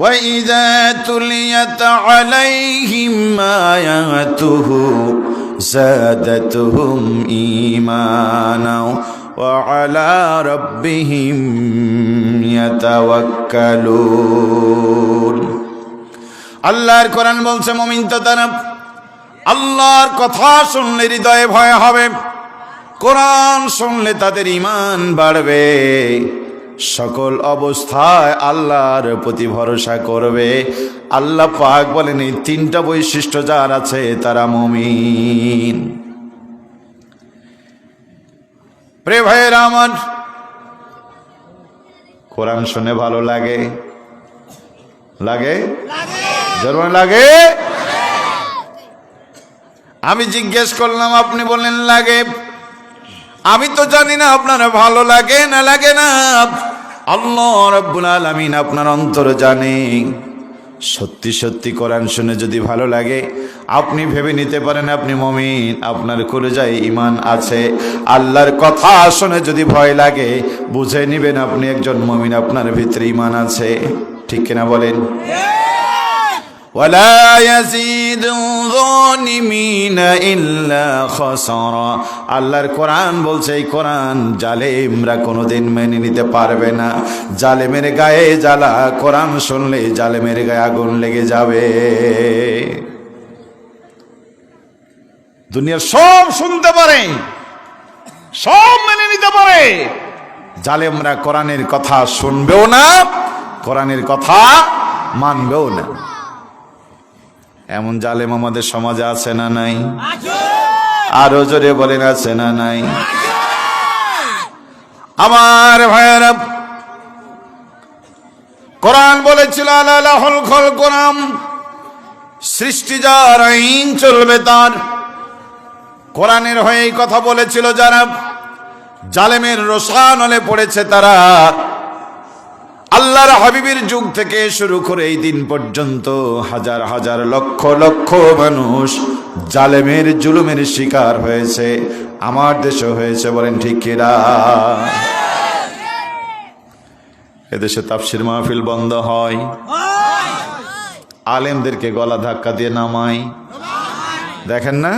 ওয়া ইযা তুলিয়াত আলাইহিম আয়াতুহু যাদাতুহুম ঈমানা ওয়া আলা রাব্বিহিম ইয়াতাওয়াক্কালুন। আল্লাহর কোরআন বলছে, মুমিন তো তারা আল্লাহর কথা শুনলে হৃদয়ে ভয় হবে, কোরআন শুনলে তাদের ঈমান বাড়বে, সকল অবস্থায় আল্লাহর প্রতি ভরসা করবে। আল্লাহ পাক বলেন, এই তিনটা বৈশিষ্ট্য যার আছে তারা মুমিন। প্রিয় ভাইয়েরা আমার, কোরআন শুনে ভালো লাগে? লাগে? জরুরি লাগে? আমি জিজ্ঞেস করলাম, আপনি বললেন লাগে। আমি তো জানি না আপনারা ভালো লাগে না লাগে না। আল্লাহ রাব্বুল আলামিন আপনার অন্তর জানে। সত্যি সত্যি কোরআন শুনে যদি ভালো লাগে, আপনি ভেবে নিতে পারেন আপনি মুমিন, আপনার কলিজায় ঈমান আছে। আল্লাহর কথা শুনে যদি ভয় লাগে, বুঝে নিবেন আপনি একজন মুমিন, আপনার ভিতরে ঈমান আছে। ঠিক কিনা বলেন? ওয়ালা ইয়াজিদু যালিমিনা ইল্লা খাসারা। আল্লাহর কোরআন বলছে, এই কোরআন জালেমরা কোনোদিন মেনে নিতে পারবে না। জালেমের গায়ে জ্বালা, কোরআন শুনলে জালেমের গায়ে আগুন লেগে যাবে। দুনিয়ার সব শুনতে পারে, সব মেনে নিতে পারে, জালেমরা কোরআনের কথা শুনবেও না, কোরআনের কথা মানবেও না। এমন জালেম আমাদের সমাজে আছে না নাই? আরো জোরে বলেন, আছে না নাই? আমার ভাইয়েরা, কোরআন বলেছিল, আলাহুল খলকুনাম, সৃষ্টি যার, আইন চলবে তার। কোরআনের হয়ে এই কথা বলেছিল যারা, জালেমের রোষানলে পড়েছে তারা। আল্লাহর হাবিবের যুগ থেকে শুরু করে এই দিন পর্যন্ত হাজার হাজার লক্ষ লক্ষ মানুষ জালেমের জুলুমের শিকার হয়েছে। আমার দেশে হয়েছে, বলেন ঠিক কিনা? এদেশে তাফসীর মাহফিল বন্ধ হয়, আলেমদেরকে গলা ধাক্কা দিয়ে নামায়, দেখেন না?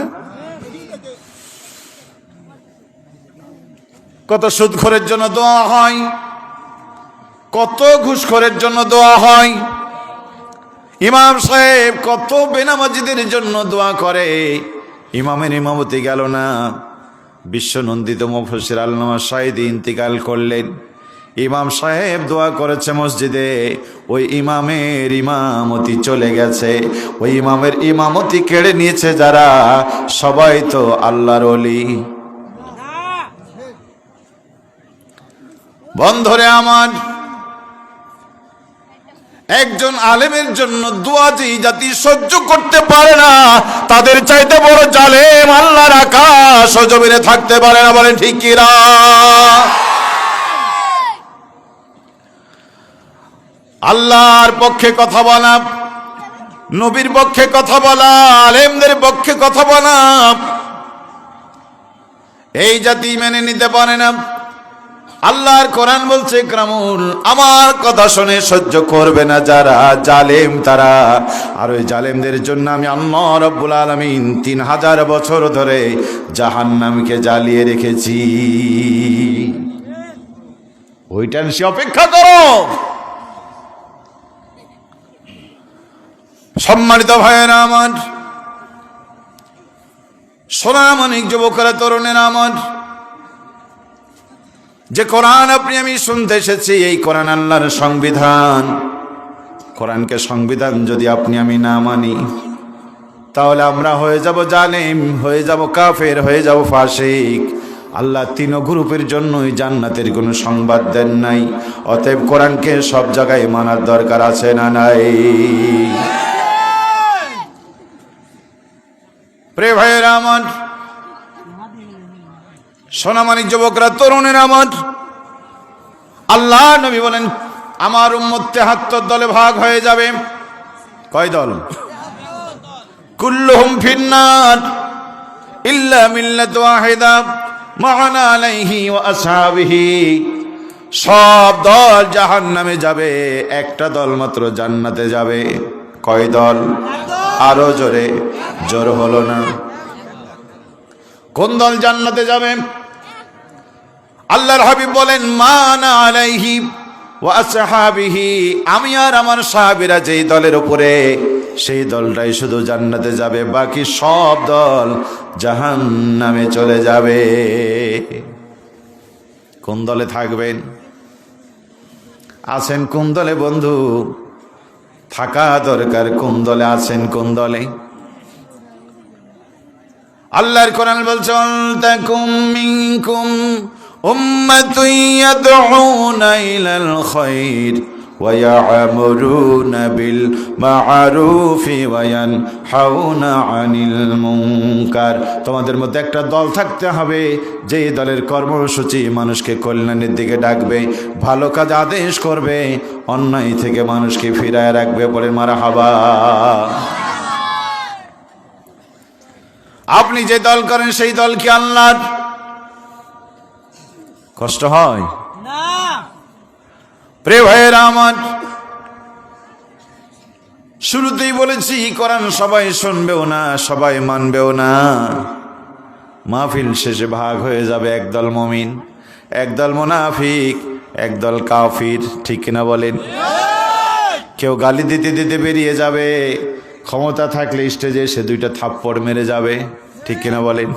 কত সুদখোরের জন্য দোয়া হয়, কত ঘুষখোরের জন্য দোয়া হয়। ইমাম সাহেব কত বেনামাজিদের জন্য দোয়া করে। ইমামের ইমামতি গেল না, বিশ্বনন্দিত মুফাসসির আল্লামা সাঈদী ইন্তিকাল করলেন। ইমাম সাহেব দোয়া করেছে মসজিদে, ওই ইমামের ইমামতি চলে গেছে। ওই ইমামের ইমামতি কেড়ে নিয়েছে যারা, সবাই তো আল্লাহর ওলি। বন্ধুরে আমার, একজন আলেমের জন্য দোয়া যে জাতি সহ্য করতে পারে না, তাদের চাইতে বড় জালেম আল্লাহর আকাশ ও জমিনে থাকতে পারে না। বলেন ঠিক কি না? আল্লাহর পক্ষে কথা বলা, নবীর পক্ষে কথা বলা, আলেমদের পক্ষে কথা বলা, এই জাতি মেনে নিতে পারে না। আল্লাহর কোরআন বলছে, ইকরামুল, আমার কথা শুনে সহ্য করবে না যারা জালেম তারা। আর ওই জালেমদের জন্য আমি আল্লাহ রাব্বুল আলামিন 3000 বছর ধরে জাহান্নামকে জ্বালিয়ে রেখেছি। ওইটার সে অপেক্ষা করো। সম্মানিত ভাইয়েরা আমার, সোনামণি যুবকরা, তরুণেরা আমার, যে কোরআন আপনি আমি শুনতে এসেছি, এই কোরআন আল্লাহর সংবিধান। কোরআনকে সংবিধান যদি আপনি আমি না মানি, তাহলে আমরা হয়ে যাব জালেম, হয়ে যাব কাফের, হয়ে যাব ফাসিক। আল্লাহ 3 গ্রুপের জন্যই জান্নাতের কোনো সংবাদ দেন নাই। অতএব কোরআনকে সব জায়গায় মানার দরকার আছে না নাই? প্রিয় ভাইয়েরা আমার, সোনামণি যুবকরা, তরুণেরা আমার, আল্লাহ নবী বলেন, আমার উম্মত 73 দলে ভাগ হয়ে যাবে। কয় দল? কুল্লুহুম ফিন্নার ইল্লা মিল্লাত ওয়াহিদা মা'আনা আলাইহি ওয়া আসহাবিহি। সব দল জাহান্নামে যাবে, একটা দল মাত্র জান্নাতে যাবে। কয় দল? আরো জোরে, জোর হলো না। কোন দল জান্নাতে যাবে? আল্লাহর হাবিব বলেন, মা'আনা আলাইহি ওয়া আসহাবিহি, আমি আর আমার সাহাবীরা যেই দলের উপরে, সেই দলটাই শুধু জান্নাতে যাবে, বাকি সব দল জাহান্নামে চলে যাবে। কোন দলে থাকবেন? আছেন কোন দলে বন্ধু? থাকা দরকার কোন দলে আছেন, কোন দলে? আল্লাহর কোরআন বলছে, তাকুম মিনকুম উম্মাতুন ইয়াদউনা ইলাল খায়র ওয়া ইয়া'মুরুনা বিল মা'রুফি ওয়া ইয়ানহাউনা আনিল মুনকার। তোমাদের মধ্যে একটা দল থাকতে হবে, যে দলের কর্মসূচি মানুষকে কল্যাণের দিকে ডাকবে, ভালো কাজ আদেশ করবে, অন্যায় থেকে মানুষকে ফিরায় রাখবে। বলেন মারহাবা। আপনি যে দল করেন সেই দল কি আল্লাহর? কষ্ট হয় না? প্রিয় ভাইয়েরা আমার, শুরুতেই বলেছি, কোরআন সবাই শুনবেও না, সবাই মানবেও না। মাহফিল শেষে ভাগ হয়ে যাবে, একদল মুমিন, একদল মুনাফিক, একদল কাফির। ঠিক কিনা বলেন? কেউ গালি দিতে দিতে বেরিয়ে যাবে, ক্ষমতা থাকলে স্টেজে এসে 2টা থাপ্পড় মেরে যাবে। ঠিক কিনা বলেন?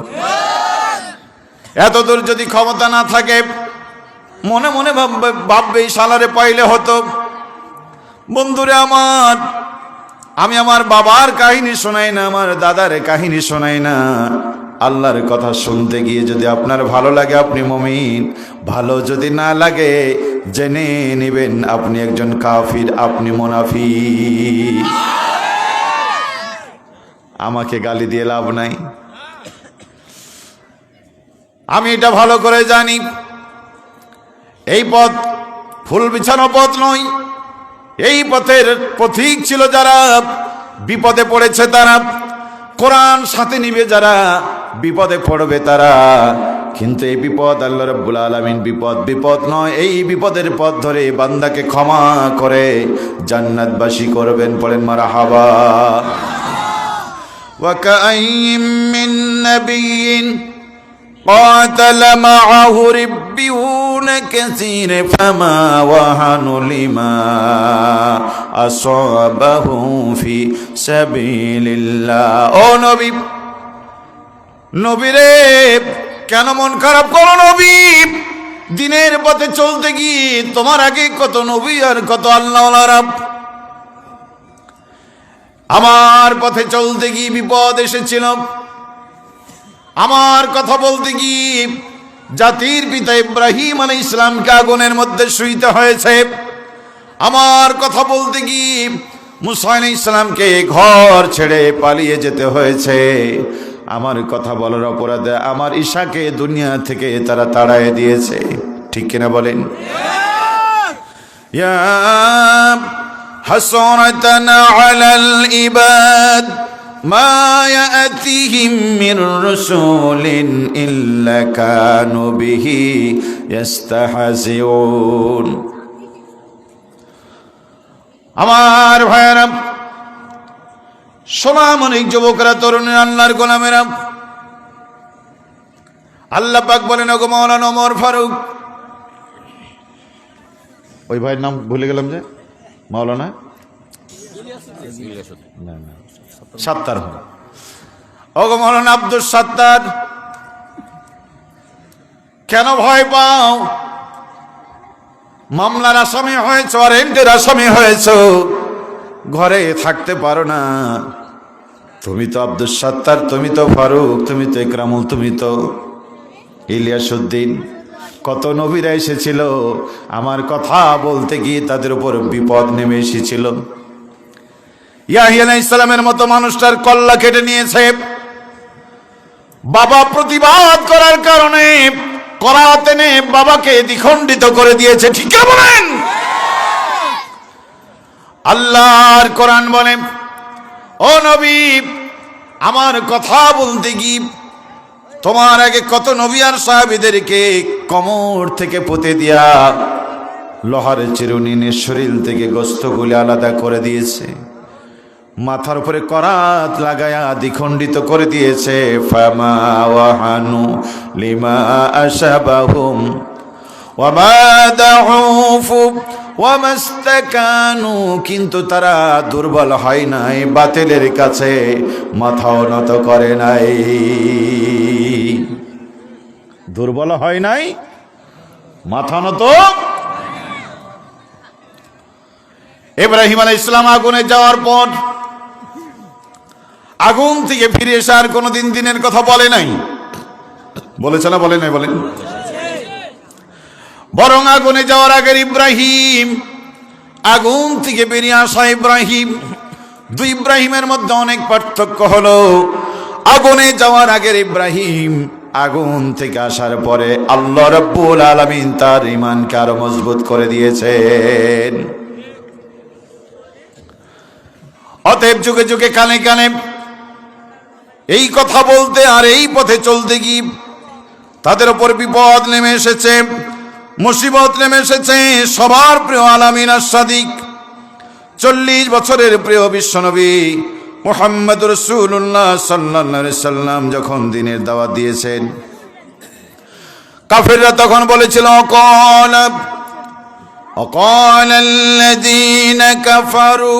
এতদূর যদি ক্ষমতা না থাকে, মনে মনে ভাববে শালারে পাইলে হতো। বন্ধুরে আমার, আমি আমার বাবার কাহিনী শোনাই না, আমার দাদার কাহিনী শোনাই না। আল্লাহর কথা শুনতে গিয়ে যদি আপনার ভালো লাগে, আপনি মুমিন। ভালো যদি না লাগে, জেনে নেবেন আপনি একজন কাফির, আপনি মুনাফিক। আমাকে গালি দিয়ে লাভ নাই। আমি এটা ভালো করে জানি, এই পথ ফুল বিছানো পথ নয়। এই পথের পথিক ছিল যারা বিপদে পড়েছে, তারা কোরআন সাথে নিবে, যারা বিপদে পড়বে তারা। কিন্তু এই বিপদ আল্লাহ রাব্বুল আলামিন বিপদ নয়, এই বিপদের পথ ধরে বান্দাকে ক্ষমা করে জান্নাতবাসী করবেন। পড়েন মারহাবা। ওয়া কাআইয়িম মিন নাবিয়্যিন قاتل معه ربيون كثير فما وهنوا لما أصابهم في سبيل الله। ও নবী, নবী রে, কেন মন খারাপ করো নবী? দিনের পথে চলতে গিয়ে তোমার আগে কত নবী আর কত আল্লাহওয়ালারা আমার পথে চলতে গিয়ে বিপদ এসেছিল। আমার কথা বলতে গিয়ে জাতির পিতা ইব্রাহিম আলাইহিস সালামকে আগুনের মধ্যে শুইতে হয়েছে। আমার কথা বলতে গিয়ে মুসা আলাইহিস সালামকে ঘর ছেড়ে পালিয়ে যেতে হয়েছে। আমার কথা বলার অপরাধে আমার ঈশাকে দুনিয়া থেকে তারা তাড়ায় দিয়েছে। ঠিক কিনা বলেন? ইয়া হাসরাতান আলাল ইবাদ মা ইয়াতিহিম মির রাসূলিন ইল্লা কানু বিহি ইস্তাহজিউন। আমার ভাইয়েরা, সোনামণি যুবকরা, তরুণী, আল্লাহর গোলামেরা, আল্লাহ পাক বলেন, ওগো মাওলানা ওমর ফারুক, ওই ভাইয়ের নাম ভুলে গেলাম যে, মাওলানা সাত্তার, ওগো মাওলানা আব্দুল সাত্তার, কেন ভয় পাও? মামলার আসামি হয়েছ, ওয়ারেন্টের আসামি হয়েছ, ঘরে থাকতে পারো না। তুমি তো আব্দুল সাত্তার, তুমি তো ফারুক, তুমি তো ইকরামুল, তুমি তো ইলিয়াসউদ্দিন। কত নবীরা এসেছিল, আমার কথা বলতে গিয়ে তাদের উপর বিপদ নেমে এসেছিল। ইয়াহিয়া আলাইহিস সালামের মতো মানুষটার কল্লা কেটে নিয়েছে। বাবা প্রতিবাদ করার কারণে করাতে নে বাবাকে দ্বিখণ্ডিত করে দিয়েছে। ঠিক বলেন? আল্লাহর কোরআন বলে, ও নবী, আমার কথা বলতে গিয়ে তোমার আগে কত নবী আর সাহাবীদেরকে কোমর থেকে পুঁতে দিয়া লোহার চিরুনি নিয়ে শরীর থেকে গোশতগুলি আলাদা করে দিয়েছে, মাথার উপরে করাত লাগায়া দ্বিখণ্ডিত করে দিয়েছে। ফামা ওয়াহানু লিমা আসাবাহুম ওয়ামা দাউফু ওয়ামাস্তাকানু, কিন্তু তারা দুর্বল হয় নাই, বাতিলের কাছে মাথাও নত করে নাই। দুর্বল হয় নাই, মাথা নত। ইব্রাহিম আলাইহিস সালাম আগুনে যাওয়ার পর আগুন থেকে ফিরে এসে আর কোনোদিন দিনের কথা বলে নাই। বলেছে না? বলে নাই? বলেন। বরং আগুনে যাওয়ার আগের ইব্রাহিম, আগুন থেকে বেরিয়ে আসা ইব্রাহিম, দুই ইব্রাহিমের মধ্যে অনেক পার্থক্য হলো। আগুনে যাওয়ার আগের ইব্রাহিম আগুন থেকে আসার পরে আল্লাহ রাব্বুল আলামিন তার ঈমানকে আরো মজবুত করে দিয়েছেন। অতএব যুগে যুগে কানে কানে এই কথা বলতে আর এই পথে চলতে গিয়ে তাদের উপর বিপদ নেমে এসেছে, মুসিবত নেমে এসেছে। সবার প্রিয় আলামিন আস-সাদিক 40 বছরের প্রিয় বিশ্বনবী মুহাম্মদ রাসূলুল্লাহ সাল্লাল্লাহু আলাইহি সাল্লাম যখন দ্বীনের দাওয়াত দিয়েছেন, কাফেররা তখন বলেছিল, অকালাল্লাযীনা কাফারু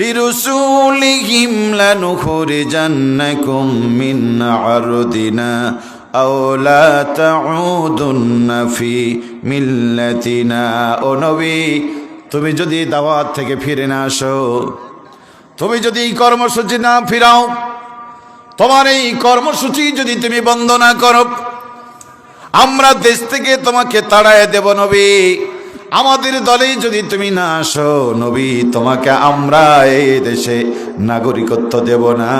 লিরুসুলিহিম লানুখরিজান্নাকুম মিন আরদিনা আও লা তাউদুন্না ফি মিল্লাতিনা। ও নবী, তুমি যদি দাওয়াত থেকে ফিরে না আসো, তুমি যদি এই কর্মসূচি না ফিরাও, তোমার এই কর্মসূচি যদি তুমি বন্ধ না করো, আমরা দেশ থেকে তোমাকে তাড়ায় দেব নবী। আমাদের দলে যদি তুমি না আসো নবী, তোমাকে আমরা এই দেশে নাগরিকত্ব দেব না,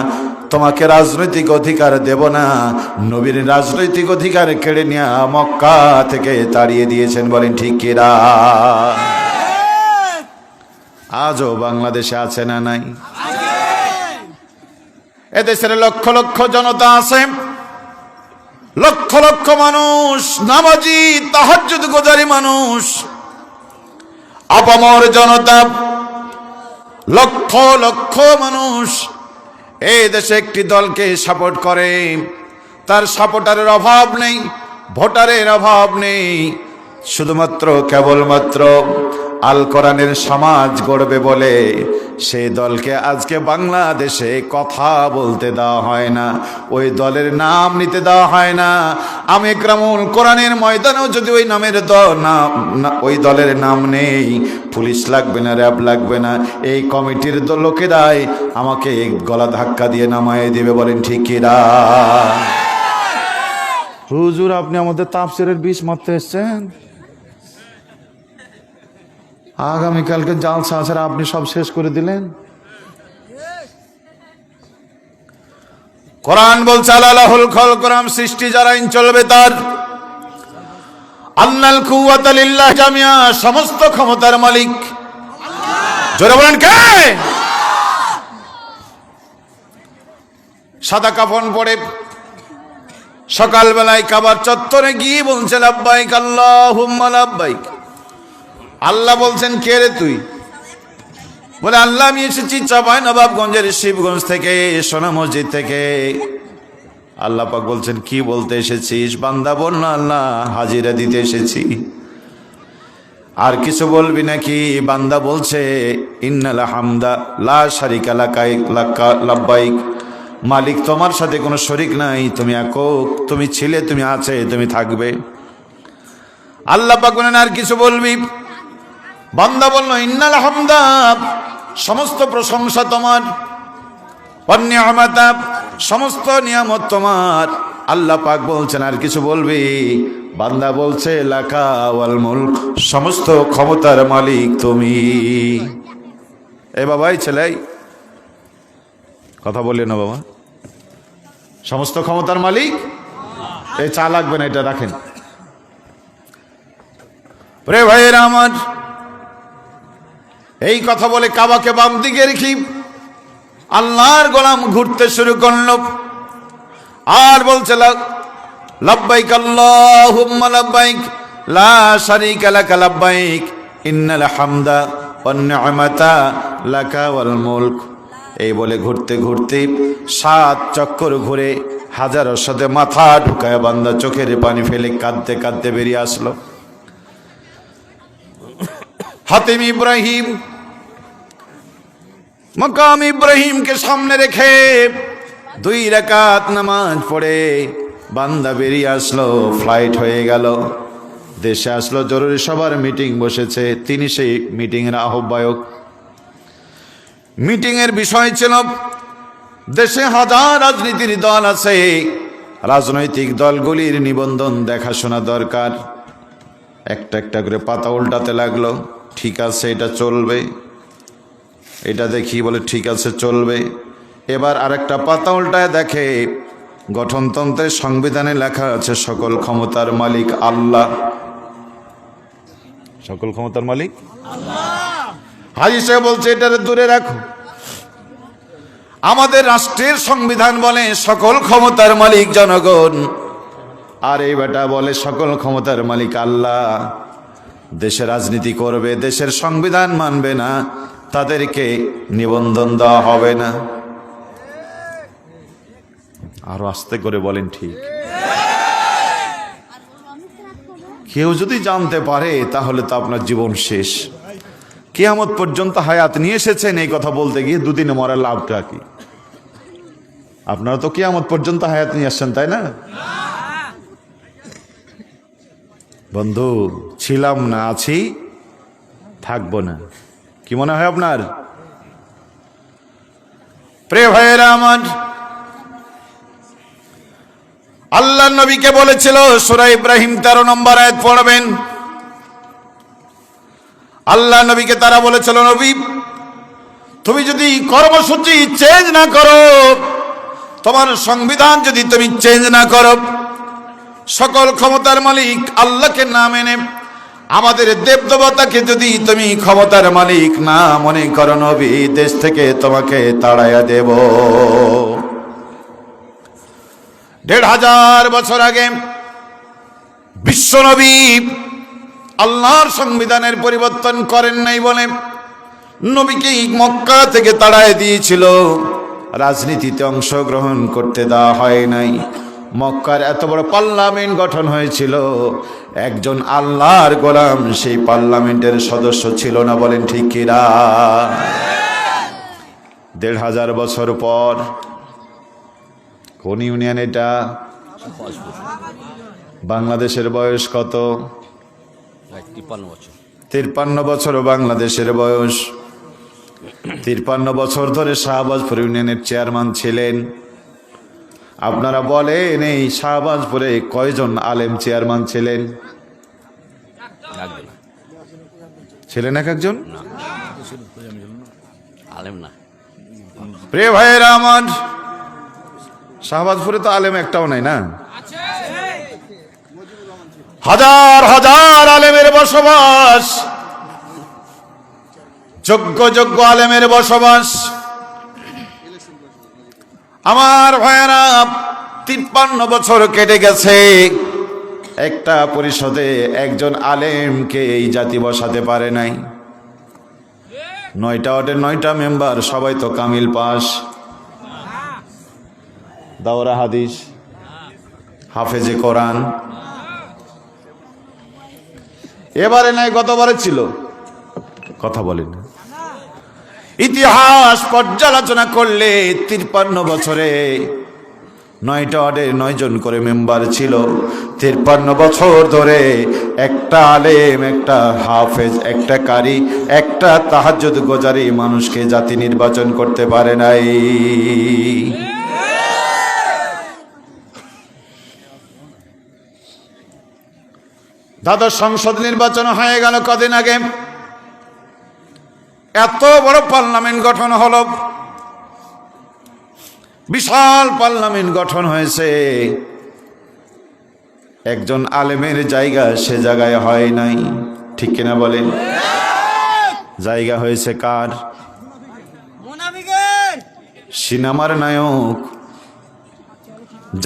তোমাকে রাজনৈতিক অধিকার দেব না। নবীর রাজনৈতিক অধিকার কেড়ে নিয়ে মক্কা থেকে তাড়িয়ে দিয়েছেন। বলেন ঠিক কিনা? আজও বাংলাদেশে আছে না নাই? এদেশের লক্ষ লক্ষ জনতা আছে, লক্ষ লক্ষ মানুষ, নামাজি তাহাজ্জুদ গোজারি মানুষ, আপামর জনতা, লক্ষ লক্ষ মানুষ এই দেশে একটি দলকে সাপোর্ট করে। তার সাপোর্টারের অভাব নেই, ভোটারের অভাব নেই, শুধুমাত্র কেবলমাত্র আল কোরআনের সমাজ গড়বে বলে সেই দলকে আজকে বাংলাদেশে কথা বলতে দেওয়া হয় না, ওই দলের নাম নিতে দেওয়া হয় না। আমি একরামুল কোরআনের ময়দানেও যদি ওই নামের ওই দলের নাম নেই, পুলিশ লাগবে না, র্যাব লাগবে না, এই কমিটির লোকেরাই আমাকে গলা ধাক্কা দিয়ে নামায় দিবে। বলেন ঠিক কিনা? হুজুর, আপনি আমাদের তাফসীরের বিষ মারতে এসছেন? আগামীকালকে জালসা আছে, আপনি সব শেষ করে দিলেন। কোরআন বলছে আলাহুল খালক, সৃষ্টি যারা চলবে তার। আন্নাল কুওয়াতা লিল্লাহ জামিয়া, সমস্ত ক্ষমতার মালিক। জোরে বলেন কে? সাদা কাফন পরে সকালবেলায় কাবার চত্বরে গিয়ে বলছে লাব্বাইক আল্লাহুম্মা লাব্বাইক। আল্লাহ বলছেন কে রে তুই? বলে আল্লাহ আমি এসেছি চাঁপাইনবাবগঞ্জের শিবগঞ্জ থেকে, সোনা মসজিদ থেকে। আল্লাহ পাক বলছেন কি বলতে এসেছিস? বান্দা বল না আল্লাহ হাজিরা দিতে এসেছি। আর কিছু বলবি নাকি? বান্দা বলছে ইন্নাল হামদা লা শারিকা লাকা লাব্বাইক, মালিক তোমার সাথে কোনো শরিক নাই, তুমি একক, তুমি ছিলে, তুমি আছে, তুমি থাকবে। আল্লাহ পাক বলেন আর কিছু বলবি? বান্দা বলল ইন্নাল হামদা, সমস্ত প্রশংসা তোমার, ওয়ান্নিআমাতা, সমস্ত নিয়ামত তোমার। আল্লাহ পাক বলছেন আর কিছু বলবি? বান্দা বলছে লাকা ওয়াল মুলক, সমস্ত ক্ষমতার মালিক তুমি। এ বাবাই ছেলে কথা বললেন না বাবা, সমস্ত ক্ষমতার মালিক। এই চা লাগবে না, এটা রাখেন। রে ভাইয়েরা আমার, এই কথা বলে কাবাকে বাম দিকে রেখে আল্লাহর গোলাম ঘুরতে শুরু করল আর বলছে লাব্বাইক আল্লাহুম্মা লাব্বাইক লা শারীকা লাকা লাব্বাইক ইন্নাল হামদা ওয়ান নি'মাতা লাকা ওয়াল মুলক। এই বলে ঘুরতে ঘুরতে 7 চক্কর ঘুরে হাজারের সাথে মাথা ঢুকায় বান্দা চোখের পানি ফেলে কাঁদতে কাঁদতে বেরিয়ে আসলো। হাতিম ইব্রাহিম মাকাম ইব্রাহিমকে সামনে রেখে 2 রাকাত নামাজ পড়ে বান্দা বেরিয়ে আসলো। ফ্লাইট হয়ে গেল, দেশে আসলো, জরুরি সবার মিটিং বসেছে, তিনি সেই মিটিংয়ের আহ্বায়ক। মিটিংয়ের বিষয় ছিল দেশে হাজার রাজনীতির দল আছে, রাজনৈতিক দলগুলির নিবন্ধন দেখাশোনা দরকার। একটা একটা করে পাতা উল্টাতে লাগলো। ঠিক আছে, এটা চলবে। এটা দেখি বলে ঠিক আছে চলবে। এবার আরেকটা পাতা উল্টায় দেখে গঠনতন্ত্রের সংবিধানে লেখা আছে সকল ক্ষমতার মালিক আল্লাহ। সকল ক্ষমতার মালিক আল্লাহ। হাজি সাহেব বলছে এটারে দূরে রাখো। আমাদের রাষ্ট্রের সংবিধান বলে সকল ক্ষমতার মালিক জনগণ, আর এই বেটা বলে সকল ক্ষমতার মালিক আল্লাহ। দেশে রাজনীতি করবে, দেশের সংবিধান মানবে না, তাদেরকে নিবন্ধন দেওয়া হবে না। আরো আস্তে করে বলেন ঠিক। কেউ যদি জানতে পারে তাহলে তো আপনার জীবন শেষ। কিয়ামত পর্যন্ত হায়াত নিয়ে এসেছেন, এই কথা বলতে গিয়ে 2 দিনে মরার লাভটা কি? আপনারা তো কিয়ামত পর্যন্ত হায়াত নিয়ে আসছেন, তাই না? বন্ধু, ছিলাম না, আছি, থাকবো না। কি মনে হয় আপনার? প্রিয় ভাইয়েরা আমার, আল্লাহ নবীকে বলেছিল সূরা ইব্রাহিম 13 নম্বর আয়াত পড়বেন। আল্লাহ নবীকে তারা বলেছিল নবী তুমি যদি কর্মসূচি চেঞ্জ না করো, তোমার সংবিধান যদি তুমি চেঞ্জ না করো, সকল ক্ষমতার মালিক আল্লাহকে না মেনে আমাদের দেবদেবতাকে যদি তুমি ক্ষমতার মালিক না মনে করো, নবী দেশ থেকে তোমাকে তাড়াইয়া দেব। 1500 বছর আগে বিশ্ব নবী আল্লাহর সংবিধানের পরিবর্তন করেন নাই বলে নবীকে মক্কা থেকে তাড়ায় দিয়েছিল, রাজনীতিতে অংশগ্রহণ করতে দেওয়া হয় নাই। মক্কার এত বড় পার্লামেন্ট গঠন হয়েছিল, একজন আল্লাহর গোলাম সেই পার্লামেন্টের সদস্য ছিল না। বলেন ঠিক কিনা? 1500 বছর পর। কোন ইউনিয়ন এটা? বাংলাদেশের বয়স কত? 53 বছর। 53 বছর বাংলাদেশের বয়স। 53 বছর ধরে শাহবাজপুর ইউনিয়নের চেয়ারম্যান ছিলেন। আপনারা বলেন এই শাহবাজপুরে কয়জন আলেম চেয়ারম্যান ছিলেন? লাগবে না, ছিলেন এক একজন? আলেম না। প্রিয় ভাইয়েরা আমার, শাহবাজপুরে তো আলেম একটাও নাই না? হাজার হাজার আলেমের বসবাস, যোগ্য যোগ্য আলেমের বসবাস। আমার ভাইয়েরা, 53 বছর কেটে গেছে, একটা পরিষদে একজন আলেমকে এই জাতি বসাতে পারে নাই। 9টা ওয়ার্ডের 9টা মেম্বার সবাই তো কামিল পাস, দাওরা হাদিস, হাফেজে কোরআন। এবারে নাই, গতবারে ছিল। কথা বলেন। ইতিহাস পর্যালোচনা করলে 53 বছরে 9টা ওয়ার্ডে 9 জন করে মেম্বার ছিল। 53 বছর ধরে একটা আলেম, একটা হাফেজ, একটা কারি, একটা তাহাজ্জুদ গোজারি মানুষকে জাতি নির্বাচন করতে পারে নাই। দ্বাদশ সংসদ নির্বাচন হয়ে গেল কদিন আগে। এত বড় পার্লামেন্ট গঠন হলো, বিশাল পার্লামেন্ট গঠন হয়েছে। একজন আলেমের জায়গা সে জায়গায় হয় নাই, ঠিক কিনা বলেন? জায়গা হয়েছে কার? সিনেমার নায়ক,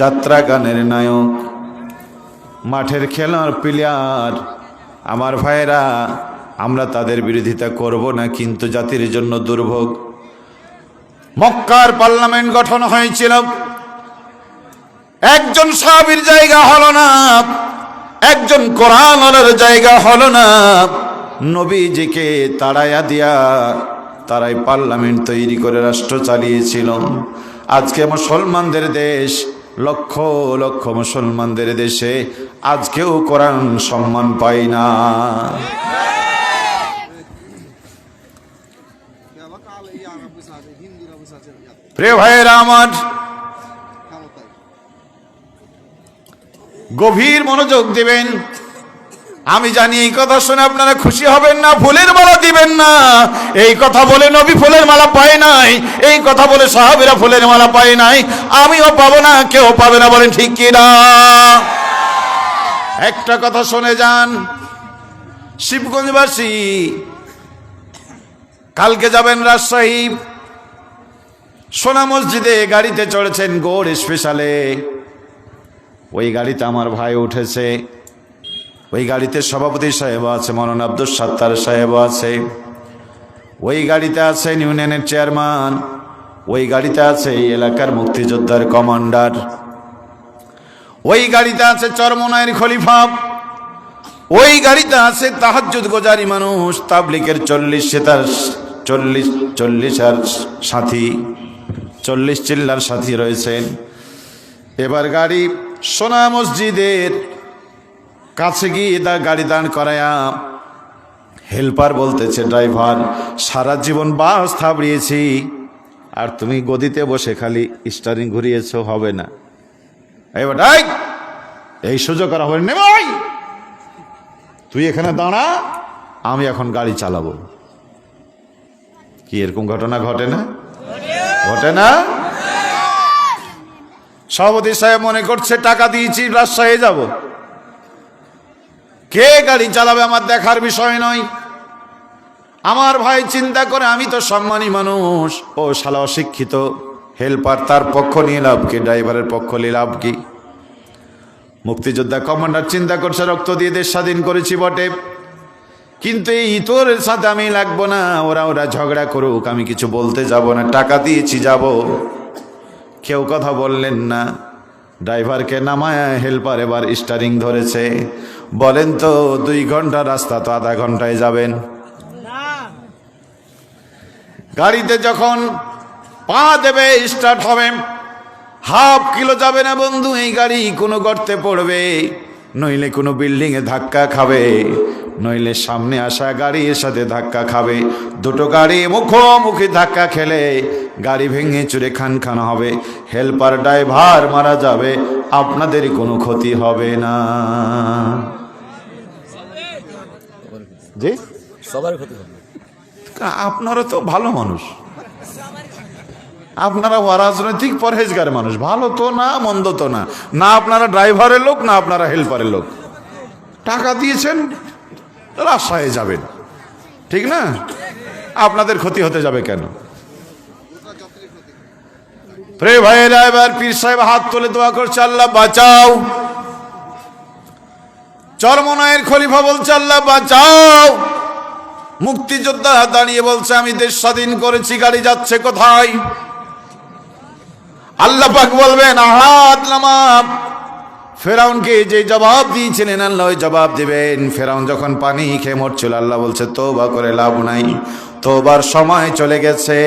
যাত্রা গানের নায়ক, মাঠের খেলার প্লেয়ার। আমার ভাইয়েরা, আমরা তাদের বিরোধিতা করব না, কিন্তু জাতির জন্য দুর্ভোগ। মক্কার পার্লামেন্ট গঠন হয়েছিল, একজন সাহাবীর জায়গা হলো না, একজন কোরআনের জায়গা হলো না। নবীজিকে তাড়াইয়া দিয়া তারাই পার্লামেন্ট তৈরি করে রাষ্ট্র চালিয়েছিল। আজকে মুসলমানদের দেশ, লক্ষ লক্ষ মুসলমানদের দেশে আজকেও কোরআন সম্মান পায় না। প্রিয় ভাইয়েরা আমার, গভীর মনোযোগ দিবেন। আমি জানি এই কথা শুনে আপনারা খুশি হবেন না, ফুলের মালা দিবেন না। এই কথা বলে নবী ফুলের মালা পায় নাই, এই কথা বলে সাহাবীরা ফুলের মালা পায় নাই, আমিও পাবো না, কেউ পাবে না। বলেন ঠিক কি না? একটা কথা শুনে যান, শিবগঞ্জবাসী, কালকে যাবেন রাজশাহী, সোনা মসজিদে গাড়িতে চড়েছেন গৌড় স্পেশালে। ওই গাড়িতে আমার ভাই উঠেছে, ওই গাড়িতে সভাপতি সাহেব আছে, মৌলানা আব্দুল সাত্তার সাহেব আছে, ওই গাড়িতে আছেন ইউনিয়নের চেয়ারম্যান, ওই গাড়িতে আছে এই এলাকার মুক্তিযোদ্ধার কমান্ডার, ওই গাড়িতে আছে চরমনায়ের খলিফা, ওই গাড়িতে আছে তাহাজ্জুদ গোজারি মানুষ, তাবলিগের 40 আর সাথী, 40 চিল্লার সাথী রয়েছেন। এবার গাড়ি সোনা মসজিদের কাছে গিয়ে গাড়ি দাঁড় করায়া হেল্পার বলতেছে, ড্রাইভার, সারা জীবন বাস থাবড়িয়েছি, আর তুমি গদিতে বসে খালি স্টারিং ঘুরিয়েছো, হবে না। এবার এই সুযোগ করা হবে না, ভাই তুই এখানে দাঁড়া, আমি এখন গাড়ি চালাবো। কি এরকম ঘটনা ঘটে না? ঘটে না? সভাপতি সাহেব মনে করছে টাকা দিয়েছি, রাজশাহী যাব, কে গাড়ি চালাবে আমার দেখার বিষয় নয়। আমার ভাই চিন্তা করে, আমি তো সম্মানী মানুষ, ও শালা অশিক্ষিত হেল্পার, তার পক্ষ নিয়ে লাভ কি, ড্রাইভারের পক্ষ নিয়ে লাভ কি? মুক্তিযোদ্ধা কমান্ডার চিন্তা করছে, রক্ত দিয়ে দেশ স্বাধীন করেছি বটে, কিন্তু এই তোর সাথে আমি লাগবো না, ওরা ঝগড়া করুক, আমি কিছু বলতে যাব না, টাকা দিয়েছি যাব। কেউ কথা বললেন না। ড্রাইভারকে নামায় হেল্পার এবার স্টারিং ধরেছে। বলেন তো, 2 ঘন্টা রাস্তা তো আধা ঘন্টায় যাবেন। গাড়িতে যখন পা দেবে, স্টার্ট হবে, হাফ কিলো যাবে না বন্ধু, এই গাড়ি কোনো গর্তে পড়বে, নইলে কোনো বিল্ডিংয়ে ধাক্কা খাবে, নইলে সামনে আসা গাড়ির সাথে ধাক্কা খাবে। দুটো গাড়ি মুখোমুখি ধাক্কা খেলে গাড়ি ভেঙে চুরে খান খান হবে, হেল্পার ড্রাইভার মারা যাবে, আপনাদের কোনো ক্ষতি হবে না। জি, সবার ক্ষতি হবে। আপনারা তো ভালো মানুষ, আপনারা অরাজনৈতিক পরহেজগার মানুষ, ভালো তো না মন্দ তো না, না আপনারা ড্রাইভারের লোক না আপনারা হেল্পারের লোক, টাকা দিয়েছেন রাস্তায় যাবেন, ঠিক না? আপনাদের ক্ষতি হতে যাবে কেন? প্রিয় ভাইয়েরা, এবার পীর সাহেব হাত তুলে দোয়া করছে, আল্লাহ বাঁচাও। চরমনায়ের খলিফা বলছে, আল্লাহ বাঁচাও। মুক্তিযোদ্ধা দাঁড়িয়ে বলছে, আমি দেশ স্বাধীন করেছি, গাড়ি যাচ্ছে কোথায়? আল্লাহ পাক বলবেন, আহাত নামা। ফেরাউনকে যে জবাব দিয়েছিলেন আল্লাহ ওই জবাব দিবেন। ফেরাউন যখন পানি খেয়ে মরছিল, আল্লাহ বলছে তওবা করে লাভ নাই, তোবার সময় চলে গেছে।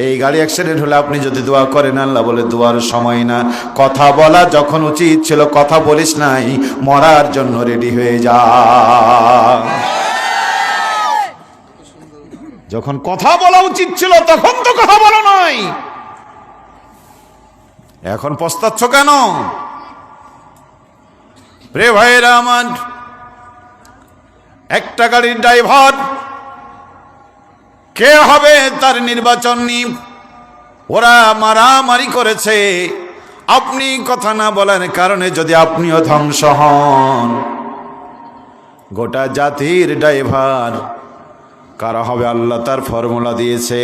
এই গাড়ি অ্যাক্সিডেন্ট হলে আপনি যদি দোয়া করেন, আল্লাহ বলে দোয়ার সময় না, কথা বলা যখন উচিত ছিল কথা বলিস নাই, মরার জন্য রেডি হয়ে যা। যখন কথা বলা উচিত ছিল তখন তো কথা বলো নাই, এখন পস্তাচ্ছ কেন? প্রিয় ভাইয়েরা আমার, একটা গাড়ির ড্রাইভার কে হবে তার নির্বাচন নেই, ওরা মারামারি করেছে। আপনি কথা না বলার কারণে যদি আপনিও ধ্বংস হন, গোটা জাতির ড্রাইভার কারা হবে? আল্লাহ তার ফর্মুলা দিয়েছে।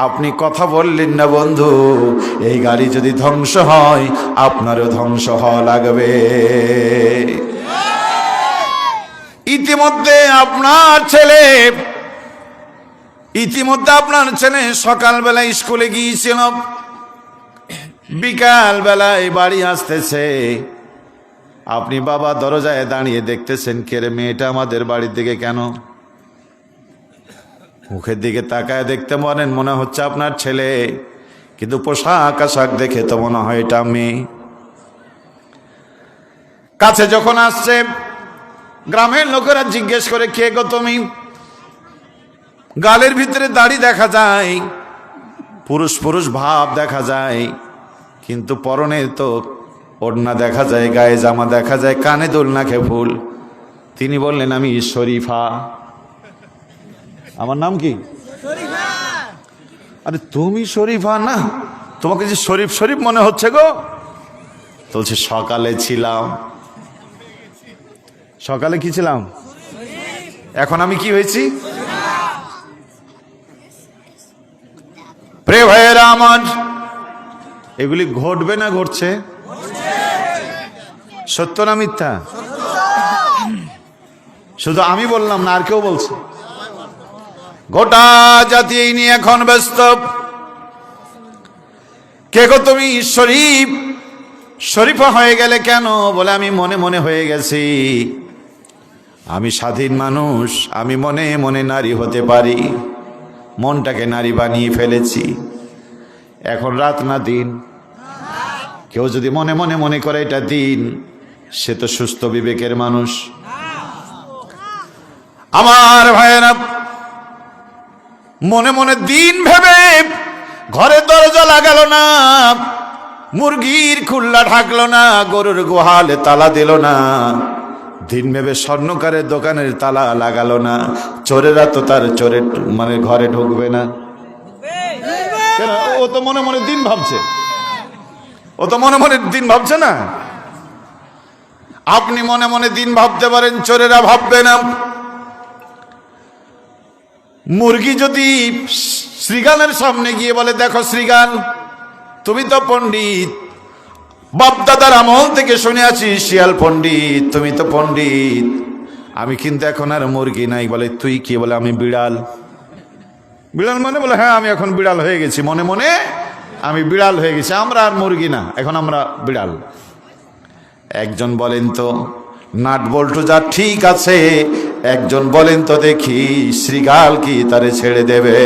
আপনি কথা বললেন না বন্ধু, এই গাড়ি যদি ধ্বংস হয় আপনারও ধ্বংস হওয়া লাগবে। ইতিমধ্যে আপনার ছেলে সকালবেলা স্কুলে গিয়েছিল, বিকাল বেলায় বাড়ি আসতেছে। আপনি বাবা দরজায় দাঁড়িয়ে দেখতেছেন, কে রে মেয়েটা আমাদের বাড়ির দিকে কেন? মুখের দিকে তাকায় দেখতে পারেন মনে হচ্ছে আপনার ছেলে, কিন্তু পোশাক আশাক দেখে তো মনে হয় এটা মেয়ে। কাছে যখন আসছে, গ্রামের লোকেরা জিজ্ঞেস করে, কে গো তুমি? গালের ভিতরে দাড়ি দেখা যায়, পুরুষ পুরুষ ভাব দেখা যায়, কিন্তু পরনে তো ওড়না দেখা যায়, গায়ে জামা দেখা যায়, কানে দুল, নাকে ফুল। তিনি বললেন, আমি শরীফা। আমার নাম কি? আরে তুমি শরীফা না? তোমাকে যে শরীফ শরীফ মনে হচ্ছে গো। তো বলছে, সকালে ছিলাম। সকালে কি ছিলাম? এখন আমি কি হয়েছি? প্রিয় ভাইয়েরা আমার, এগুলি ঘটবে না ঘটছে? সত্য না মিথ্যা? শুধু আমি বললাম না, আর কেউ বলছে? গোটা জাতি এই নিয়ে এখন ব্যস্ত। কে গো তুমি শরীফা হয়ে গেলে কেন? বলে, আমি মনে মনে হয়ে গেছি, আমি স্বাধীন মানুষ, আমি মনে মনে নারী হতে পারি, মনটাকে নারী বানিয়ে ফেলেছি। এখন রাত না দিন? কেউ যদি মনে মনে মনে করে এটা দিন, সে তো সুস্থ বিবেকের মানুষ। আমার ভাইয়েরা, মনে মনে দিন ভেবে ঘরে দরজা লাগালো না, মুরগির খুল্লা ঢাকলো না, গরুর গোহালে তালা দিল না, দিন ভেবে স্বর্ণকারের দোকানের তালা লাগালো না। চোরেরা তো তার ঘরে ঢুকবে না কেন? ও তো মনে মনে দিন ভাবছে, ও তো মনে মনে দিন ভাবছে না। আপনি মনে মনে দিন ভাবতে পারেন, চোরেরা ভাববে না। মুরগি যদি শ্রীগানের সামনে গিয়ে বলে, দেখো শ্রীগান, তুমি তো পণ্ডিত, বাপদাদার আমল থেকে শুনে আছি শিয়াল পণ্ডিত, তুমি তো পণ্ডিত, আমি কিন্তু এখন আর মুরগি নাই। বলে, তুই কি? বলে, আমি বিড়াল। বিড়াল মানে? বলে, হ্যাঁ, আমি এখন বিড়াল হয়ে গেছি, মনে মনে আমি বিড়াল হয়ে গেছি, আমরা আর মুরগি না, এখন আমরা বিড়াল। একজন বলেন তো, নাট বল্টু যা ঠিক আছে, একজন বলেন তো দেখি, শ্রীগাল কি তারে ছেড়ে দেবে?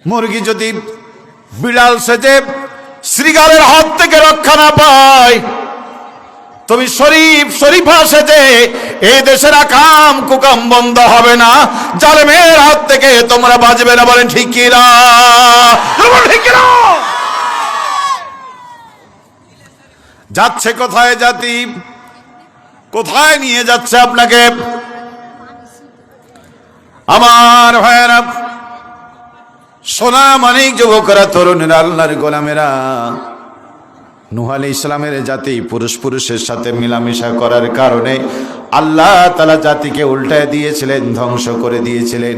মুরগি যদি বিড়াল সেজে শ্রীগালের হাত থেকে রক্ষা না পায়, তুমি শরীফা সেজে এই দেশের আকাম কুকাম বন্ধ হবে না, জালেমের হাত থেকে তোমরা বাঁচবে না। বলেন ঠিক কি না? ঠিক কি না? যাচ্ছে কোথায় জাতি, কোথায় নিয়ে যাচ্ছে আপনাকে? আমার ভাইয়েরা, সোনা মানিক যুবকরা, তরুণেরা, আল্লাহর গোলামেরা, নূহ আলাইহিস ইসলামের জাতি পুরুষের সাথে মিলামিশা করার কারণে আল্লাহ তাআলা জাতিকে উল্টায় দিয়েছিলেন, ধ্বংস করে দিয়েছিলেন।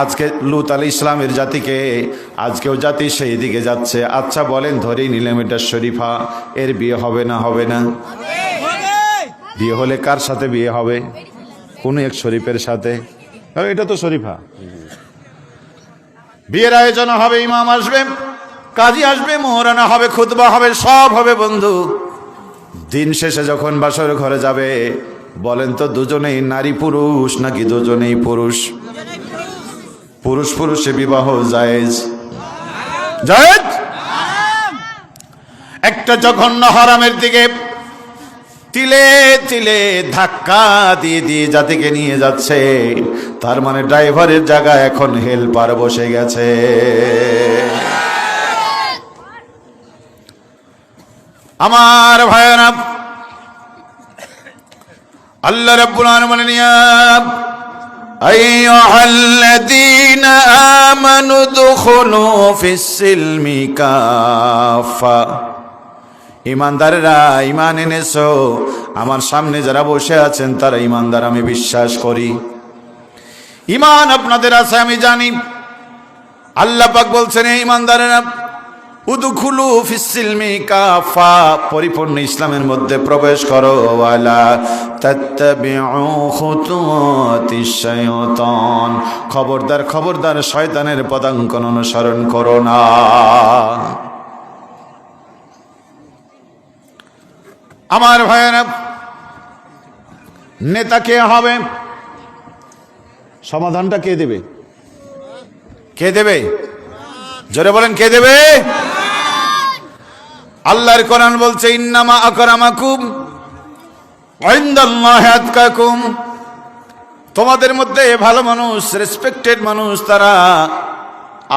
আজকে লূত আলাইহিস ইসলামের জাতিকে, আজকেও জাতি সেই দিকে যাচ্ছে। আচ্ছা বলেন, ধরেই নিলাম এটা শরীফা, এর বিয়ে হবে না হবে না? বিয়ে হলে কার সাথে বিয়ে হবে? কোন এক শরীফের সাথে। এটা তো শরীফা। বিয়ের আয়োজন হবে, ইমাম আসবে, কাজী আসবে, মোহরানা হবে, খুতবা হবে, সব হবে বন্ধু। দিন শেষে যখন বাসর ঘরে যাবে, বলেন তো দুজনেই নারী পুরুষ নাকি দুজনেই পুরুষ? পুরুষে বিবাহ জায়েজ? জায়েজ? একটা জঘন্য হারামের দিকে তিলে তিলে ধাক্কা দিয়ে দিয়ে জাতিকে নিয়ে যাচ্ছে। তার মানে ড্রাইভারের জায়গায় এখন হেল্পার বসে গেছে। আমার ভাইয়েরা, আল্লাহ রাব্বুল আলামিন ইয়া আইয়ুহাল্লাযীনা আমানু দুখুলু ফিস-সিলমি কাফা। ঈমানদাররা, ঈমান এনেছো। আমার সামনে যারা বসে আছেন তারা ঈমানদার, আমি বিশ্বাস করি। ঈমান আপনাদের আছে আমি জানি। আল্লাহ পাক বলছেন, এই ঈমানদারেরা, উদখুলু ফিস-সিলমি কাফা, পরিপূর্ণ ইসলামের মধ্যে প্রবেশ করো। ওয়ালা তাত্তাবিউ খুতুওয়াতিশ শাইতান, খবরদার শয়তানের পদাঙ্কন অনুসরণ করো না। আমার ভাইয়েরা, নেতা কে হবে? সমাধানটা কে দেবে? কে দেবে? জোরে বলেন, কে দেবে? আল্লাহর কোরআন বলছে, ইন্নামা আকরামাকুম ইনদাল্লাহি আতকাকুম। তোমাদের মধ্যে ভালো মানুষ, রেসপেক্টেড মানুষ তারা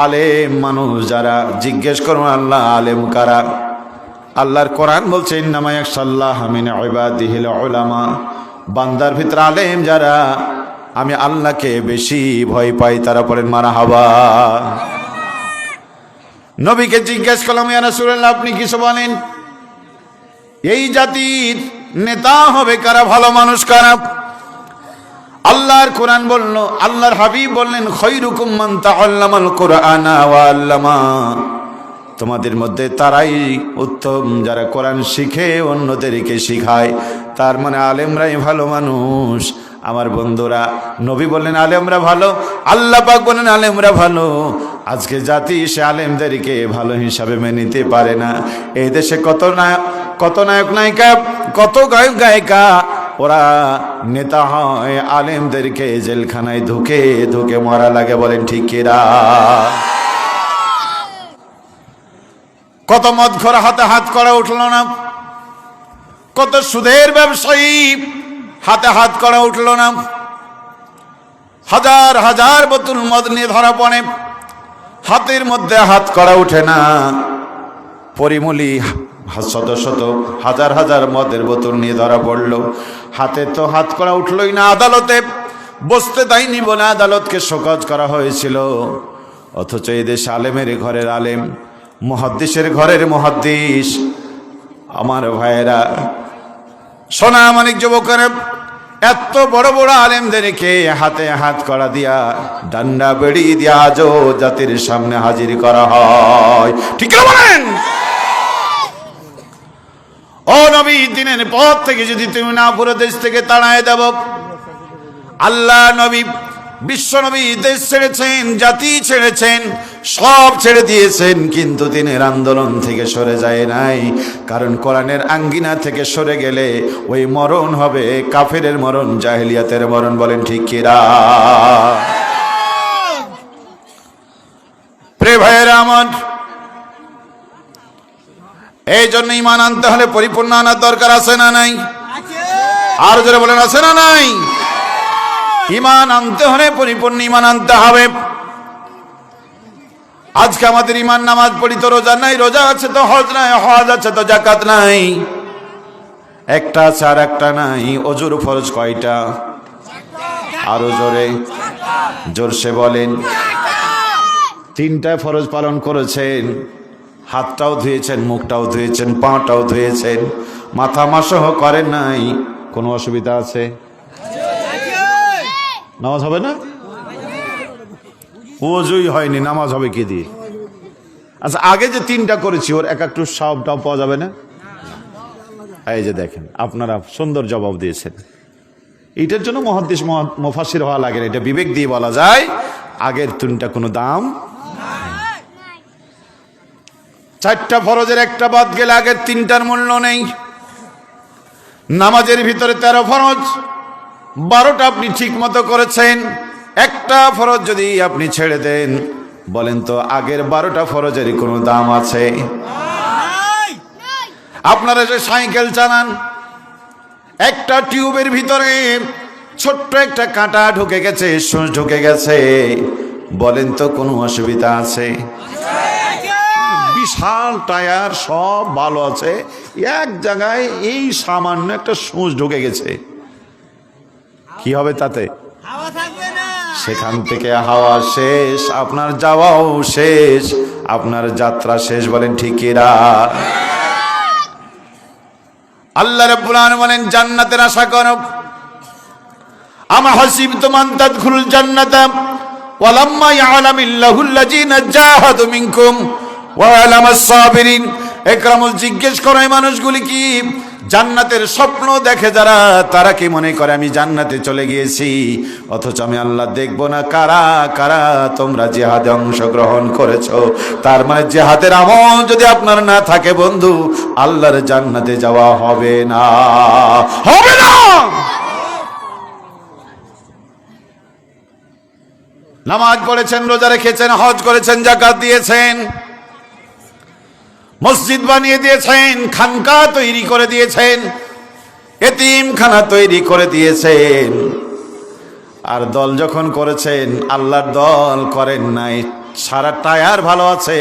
আলেম মানুষ। যারা জিজ্ঞেস করুন আল্লাহ আলেম কারা? আল্লাহর কোরআন বলছে, ইন্নামা ইয়াখশাল্লাহ মিন ইবাদিহিল উলামা। বান্দার ভিতরে আলেম যারা, আমি আল্লাহকে বেশি ভয় পাই, তারা পড়েন মারহাবা। নবীকে জিজ্ঞেস করলাম, ইয়া রাসূলুল্লাহ আপনি কিছু বলেন, এই জাতির নেতা হবে কারা, ভালো মানুষ কারা? আল্লাহর কোরআন বলল, আল্লাহর হাবিব বললেন, খায়রুকুম মান তাআল্লামাল কুরআনা ওয়া আল্লামা। তোমাদের মধ্যে তারাই উত্তম যারা কোরআন শিখে অন্যদেরকে শিখায়। তার মানে আলেমরাই ভালো মানুষ। আমার বন্ধুরা, নবী বললেন আলেমরা ভালো, আল্লাহ পাক বলেন আলেমরা ভালো। আজকে জাতি সে আলেমদেরকে ভালো হিসাবে মেনে নিতে পারে না। এই দেশে কত নায়ক নায়িকা, কত গায়ক গায়িকা, ওরা নেতা হয়, আলেমদেরকে জেলখানায় ধুকে ধুকে মারা লাগে। বলেন ঠিক কিনা? কত মদখোর হাতে হাত করা উঠল না? কত সুদের ব্যবসায়ী হাতে হাত করা উঠল না? হাজার হাজার বোতল মদ নিয়ে ধরা পড়ে, হাতের মধ্যে হাত করা উঠে না। পরিমলি শত শত হাজার হাজার মদের বোতল নিয়ে ধরা পড়ল, হাতে তো হাত করা উঠলই না। আদালতে বসতে দেয়নি বলে আদালতকে শোকজ করা হয়েছিল। অথচ এই দেশে আলেমের ঘরের আলেম, মুহাদ্দিসের ঘরের মুহাদ্দিস। আমার ভাইয়েরা, সোনা মানিক যুবকেরা, এত বড় বড় আলেমদেরকে হাতে হাত করা দিয়া, ডান্ডা বেড়ি দিয়া আজও জাতির সামনে হাজির করা হয়। ঠিক বলেন? ও নবী, দিনের পথ থেকে যদি তুমি না পুরো দেশ থেকে তাড়ায় দেব। আল্লাহ নবী, বিশ্ব নবী দেশ ছেড়েছেন, জাতি ছেড়েছেন, সব ছেড়ে দিয়েছেন, কিন্তু দিনের আন্দোলন থেকে সরে যায় নাই। কারণ কোরআনের আঙ্গিনা থেকে সরে গেলে ওই মরণ হবে কাফেরের মরণ, জাহেলিয়াতের মরণ। বলেন ঠিক কিনা? প্রিয় ভাইয়েরা আমার, এই জন্য ঈমান আনতে হলে পরিপূর্ণ আনার দরকার আছে না নাই? আর যারা বলেন আছে না নাই? ঈমান আনতে হলে পরিপূর্ণ ঈমান আনতে হবে। আজকে আমাদের ঈমান, নামাজ পড়ি তো রোজা নাই, রোজা আছে তো হজ নাই, হজ আছে তো যাকাত নাই, একটা আছে আর একটা নাই। ওজুর ফরজ কয়টা? আরো জোরে, জোরসে বলেন। তিনটায় ফরজ পালন করেছেন, হাতটাও ধুয়েছেন, মুখটাও ধুয়েছেন, পাটাও ধুয়েছেন, মাথা মাসহ করেন নাই, কোনো অসুবিধা আছে? নামাজ হবে না? ওজুই হয়নি, নামাজ হবে কি দিয়ে? আচ্ছা, আগে যে তিনটা করেছি ওর এক একটু সবটাও পাওয়া যাবে না? এই যে দেখেন, আপনারা সুন্দর জবাব দিয়েছেন। এটার জন্য মুহাদ্দিস মুফাসসির হওয়া লাগে না, এটা বিবেক দিয়ে বলা যায় আগের তিনটা কোনো দাম। চারটা ফরজের একটা বাদ গেলে আগের তিনটার মূল্য নেই। নামাজের ভিতরে 13 ফরজ, 12টা আপনি ঠিক মতো করেছেন, একটা ফরজ যদি আপনি ছেড়ে দেন, বলেন তো আগের 12টা ফরজের কোনো দাম আছে? আপনারা যে সাইকেল চালান, একটা টিউবের ভিতরে ছোট্ট একটা কাঁটা ঢুকে গেছে, সুচ ঢুকে গেছে, বলেন তো কোনো অসুবিধা আছে? বিশাল টায়ার, সব ভালো আছে, এক জায়গায় এই সামান্য একটা সুচ ঢুকে গেছে, কি হবে তাতে? সেখান থেকে হাওয়া শেষ, আপনার যাওয়াও শেষ, আপনার যাত্রা শেষ। বলেন ঠিক কিনা? আল্লাহ রাব্বুল আলামিন বলেন জান্নাতের আশা করো। আমা হাসিবতুম আন তাদখুলুল জান্নাতা ওয়ালাম্মা ইয়ালামিল্লাহুল লাযিনা জাহাদু মিনকুম ওয়া ইয়ালামাস সাবিরিন। একরামুল জিজ্ঞেস করে এই মানুষগুলি কি জান্নাতের স্বপ্ন দেখে যারা, তারা কি মনে করে আমি জান্নাতে চলে গিয়েছি, অথচ আমি আল্লাহ দেখব না কারা কারা তোমরা জিহাদে অংশগ্রহণ করেছো। তার মানে জিহাদের আমল যদি আপনার না থাকে বন্ধু, আল্লাহর জান্নাতে যাওয়া হবে না, হবে না। নামাজ পড়েছেন, রোজা রেখেছেন, হজ করেছেন, যাকাত দিয়েছেন, মসজিদ বানিয়ে দিয়েছেন, খানকা তৈরি করে দিয়েছেন, এতিমখানা তৈরি করে দিয়েছেন, আর দল যখন করেছেন আল্লাহর দল করেন নাই। সারা টায়ার ভালো আছে,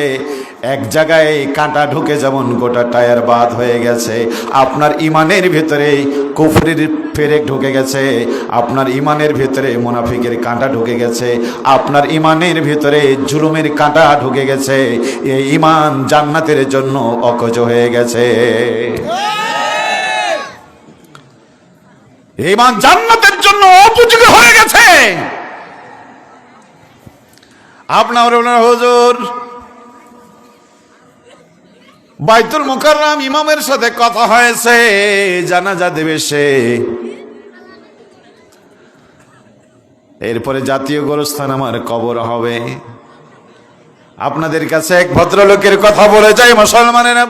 এক জায়গায় কাঁটা ঢুকে যেমন গোটা টায়ার বাদ হয়ে গেছে, আপনার ইমানের ভিতরে কুফরির পেরেক ঢুকে গেছে, আপনার ইমানের ভিতরে মুনাফিকের কাঁটা ঢুকে গেছে, আপনার ইমানের ভিতরে জুলুমের কাঁটা ঢুকে গেছে, এই ইমান জান্নাতের জন্য অকজ হয়ে গেছে। ইমান জান্নাতের জন্য উপযোগী হয়ে গেছে। আপনার হুজুর বাইতুল মুকাররম ইমামের সাথে কথা হয়েছে, জানাজা দেবে সে, এরপরে জাতীয় গোরস্থান আমার কবর হবে। আপনাদের কাছে এক ভদ্রলোকের কথা বলে যাই মুসলমানেরা,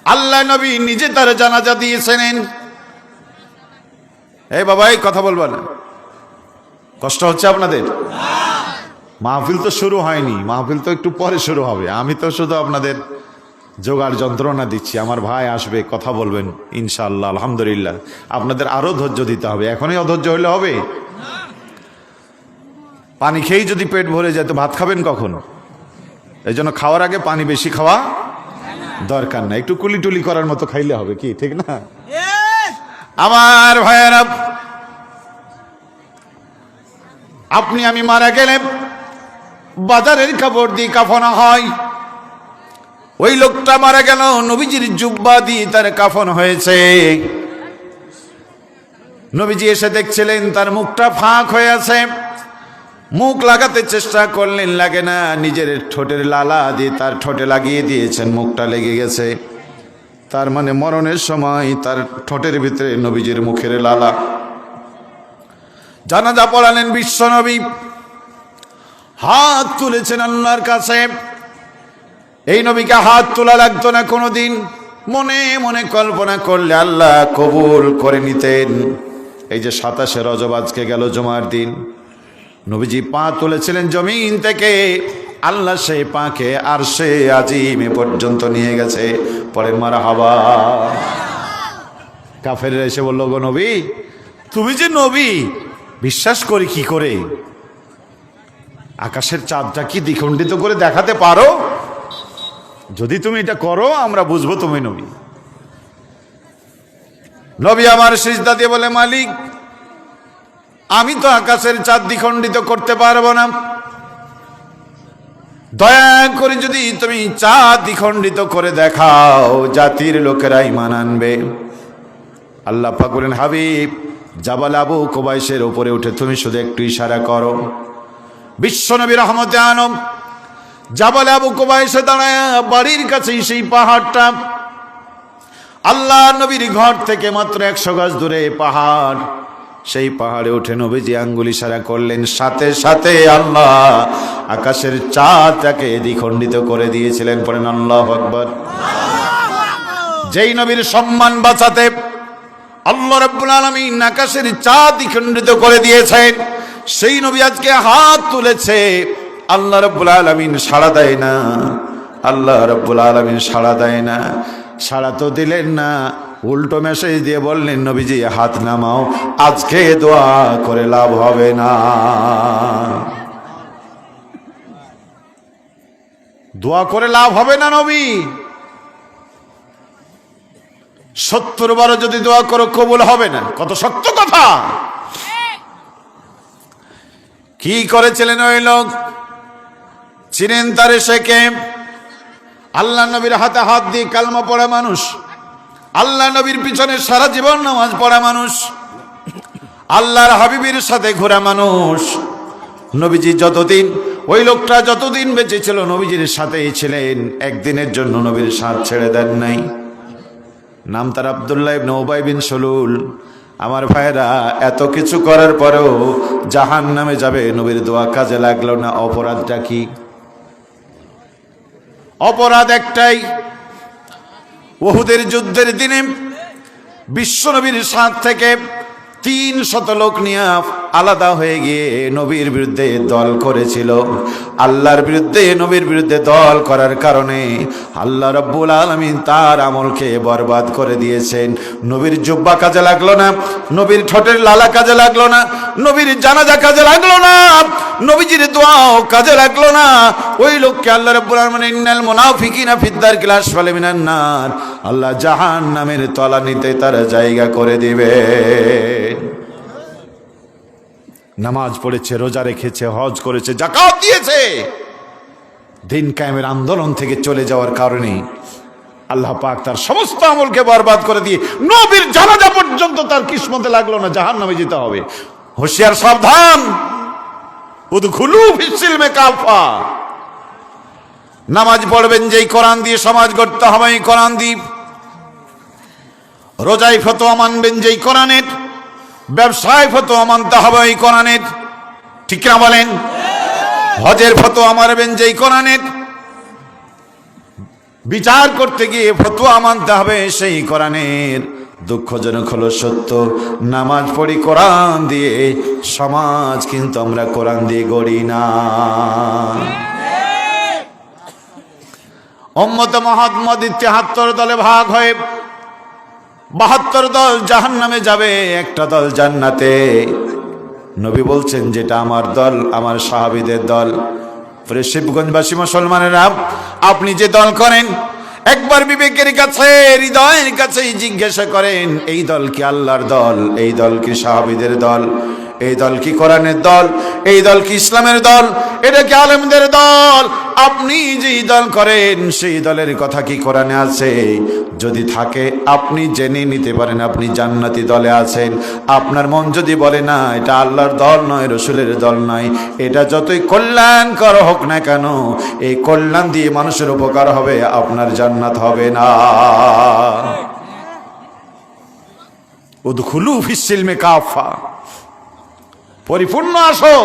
আল্লাহ নবী নিজে তার জানাজা দিয়েছেন। এই বাবা, এই কথা বলবেন, কষ্ট হচ্ছে আপনাদের? মাহফিল তো শুরু হয়নি, মাহফিল তো একটু পরে শুরু হবে। আমি তো শুধু আপনাদের জোগাড় যন্ত্রণা দিচ্ছি। আমার ভাই আসবে, কথা বলবেন ইনশাআল্লাহ, আলহামদুলিল্লাহ। আপনাদের আরো ধৈর্য দিতে হবে, এখনই অধৈর্য হলে হবে? পানি খেয়েই যদি পেট ভরে যায় তো ভাত খাবেন কখন? এই জন্য খাওয়ার আগে পানি বেশি খাওয়া দরকার না, একটু কুলি টুলি করার মতো খাইলে হবে, কি ঠিক না? আমার ভাইয়েরা, আপনি আমি মারা গেলে বাজারের কাপড় দিয়ে কাফনা হয়, ওই লোকটা মারা গেল নবীজির জুব্বা দিয়ে তার কাফন হয়েছে। নবীজি এসে দেখছিলেন তার মুখটা ফাঁক হয়ে আছে, মুখ লাগাতে চেষ্টা করলেন, লাগে না, নিজের ঠোঁটের লালা দিয়ে তার ঠোঁটে লাগিয়ে দিয়েছেন, মুখটা লেগে গেছে। তার মানে মরণের সময় তার ঠোঁটের ভিতরে নবীজির মুখের লালা। জানাজা পড়ালেন বিশ্ব নবী, হাত তুলেছেন আল্লাহর কাছে। এই নবীকে হাত তোলা লাগতো না কোনোদিন, মনে মনে কল্পনা করলে আল্লাহ কবুল করে নিতেন। এই যে 27শে রজব আজকে গেল জুমার দিন, নবীজি পা তুলেছিলেন জমিন থেকে, আল্লাহ সেই পাকে আর সে আজিমে পর্যন্ত নিয়ে গেছে। পরে মারহাবা। কাফেররা এসে বলল, গো নবী, তুমি যে নবী, বিশ্বাস করি কি করে? আকাশের চাঁদটা কি দ্বিখণ্ডিত করে দেখাতে পারো? যদি তুমি এটা করো আমরা বুঝবো তুমি নবী। নবী আমার সিজদা দিয়ে বলে, মালিক, আমি তো আকাশের চাঁদ দ্বিখণ্ডিত করতে পারবো না, দয়া করে যদি তুমি চাঁদ দ্বিখণ্ডিত করে দেখাও, জাতির লোকেরা ঈমান আনবে। আল্লাহ পাক বলেন, হাবিব, জাবাল আবু কুবাইসের উপরে উঠে তুমি শুধু একটু ইশারা করো। বিশ্বনবী রহমতে আলম জাবাল আবু কুবাইসে দাঁড়ায়, বাড়ির কাছেই সেই পাহাড়টা, আল্লাহ নবীর ঘর থেকে মাত্র 100 গজ দূরে পাহাড়। সেই পাহাড়ে উঠে নবীজি আঙ্গুল ইশারা করলেন, সাথে সাথে আল্লাহ আকাশের চাঁদটাকে দ্বিখণ্ডিত করে দিয়েছিলেন। পড়েন আল্লাহু আকবার। যেই নবীর সম্মান বাঁচাতে আল্লাহ রাব্বুল আলামিন আকাশের চাঁদ দ্বিখণ্ডিত করে দিয়েছেন, সেই নবী আজকে হাত তুলেছে, আল্লাহ রাব্বুল আলামিন সাড়া দেয় না। আল্লাহ রাব্বুল আলামিন সাড়া দেয় না। সাড়া তো দিলেন না, উল্টো মেসেজ দিয়ে বললেন, নবীজি হাত নামাও, আজকে দোয়া করে লাভ হবে না। দোয়া করে লাভ হবে না নবী। 70 বার যদি দোয়া করো কবুল হবে না। কত শক্ত কথা। কি করেছিলেন ওই লোক? চিনেন তারে? শেখে আল্লাহ নবীর হাতে হাত দিয়ে কালমা পড়া মানুষ, আল্লাহ নবীর পিছনে সারা জীবন নামাজ পড়া মানুষ, আল্লাহর হাবিবের সাথে ঘোরা মানুষ। নবীজি যতদিন, ওই লোকটা যতদিন বেঁচে ছিল নবীজির সাথেই ছিলেন, একদিনের জন্য নবীর সাথ ছেড়ে দেন নাই। নাম তার আব্দুল্লাহ ইবনে উবাই বিন সলুল। আমার ভাইরা, এত কিছু করার পরেও জাহান্নামে যাবে, নবীর দোয়া কাজে লাগলো না। অপরাধটা কি? অপরাধ একটাই, উহুদের যুদ্ধের দিনে বিশ্বনবীর সাথ থেকে 300 লোক নিয়ে আলাদা হয়ে গিয়ে নবীর বিরুদ্ধে দল করেছিল। আল্লাহর বিরুদ্ধে, নবীর বিরুদ্ধে দল করার কারণে আল্লাহ রাব্বুল আলামিন তার আমলকে বরবাদ করে দিয়েছেন। নবীর জুব্বা কাজে লাগলো না, নবীর ঠোঁটের লালা কাজে লাগলো না, নবীর জানাজা কাজে লাগলো না, নবীজির দোয়াও কাজে লাগলো না। ওই লোককে আল্লাহ রাব্বুল আলামিন ইন্নাল মুনাফিকিনা ফিদ-দারকিল আসফালি মিনান নার, আল্লাহ জাহান্নামের তলানিতে তার জায়গা করে দিবে। নামাজ পড়েছে, রোজা রেখেছে, হজ করেছে, যাকাত দিয়েছে, দিন কায়েমের আন্দোলন থেকে চলে যাওয়ার কারণে আল্লাহ পাক তার সমস্ত আমলকে বরবাদ করে দিয়ে নবীর জানাজা পর্যন্ত তার কিসমতে লাগলো না, জাহান্নামে যেতে হবে। হুঁশিয়ার, সাবধান। উদখুলু ফিস-সিলমি কাফা। নামাজ পড়বেন যেই কোরআন দিয়ে, সমাজ গড়তে হবে এই কোরআন দিয়ে। রোজায় ফতোয়া মানবেন যেই কোরআনের, ব্যবসায় ফতোয়া মানতে হবে এই কোরআনের। ঠিক না বলেন? হজের ফতোয়া মানবেন যেই কোরআনের, বিচার করতে গিয়ে ফতোয়া মানতে হবে সেই কোরআনের। দুঃখজনক হলো সত্য, নামাজ পড়ি কোরআন দিয়ে, সমাজ কিন্তু আমরা কোরআন দিয়ে গড়ি না। উম্মত মুহাম্মদ 73 দলে ভাগ হয়ে 72 দল জাহান্নামে যাবে, একটা দল জান্নাতে। নবী বলছেন, যেটা আমার দল, আমার সাহাবীদের দল। শিবগঞ্জবাসী মুসলমানেরা, আপনি যে দল করেন, একবার বিবেকের কাছে, হৃদয়ের কাছে জিজ্ঞাসা করেন, এই দল কি আল্লাহর দল? এই দল কি সাহাবীদের দল? এই দল কি কোরআনের দল? এই দল কি ইসলামের দল? এটা কি আলেমদের দল? আপনি যেই দল করেন সেই দলের কথা কি কোরআনে আছে? যদি থাকে আপনি জেনে নিতে পারেন আপনি জান্নাতি দলে আছেন। আপনার মন যদি বলে না এটা আল্লাহর দল নয়, রসুলের দল নয়, এটা যতই কল্যাণকর হোক না কেন, এই কল্যাণ দিয়ে মানুষের উপকার হবে, আপনার জান্নাত হবে না। উদখুলু ফিস-সিলমি কাফা, পরিপূর্ণ আসো।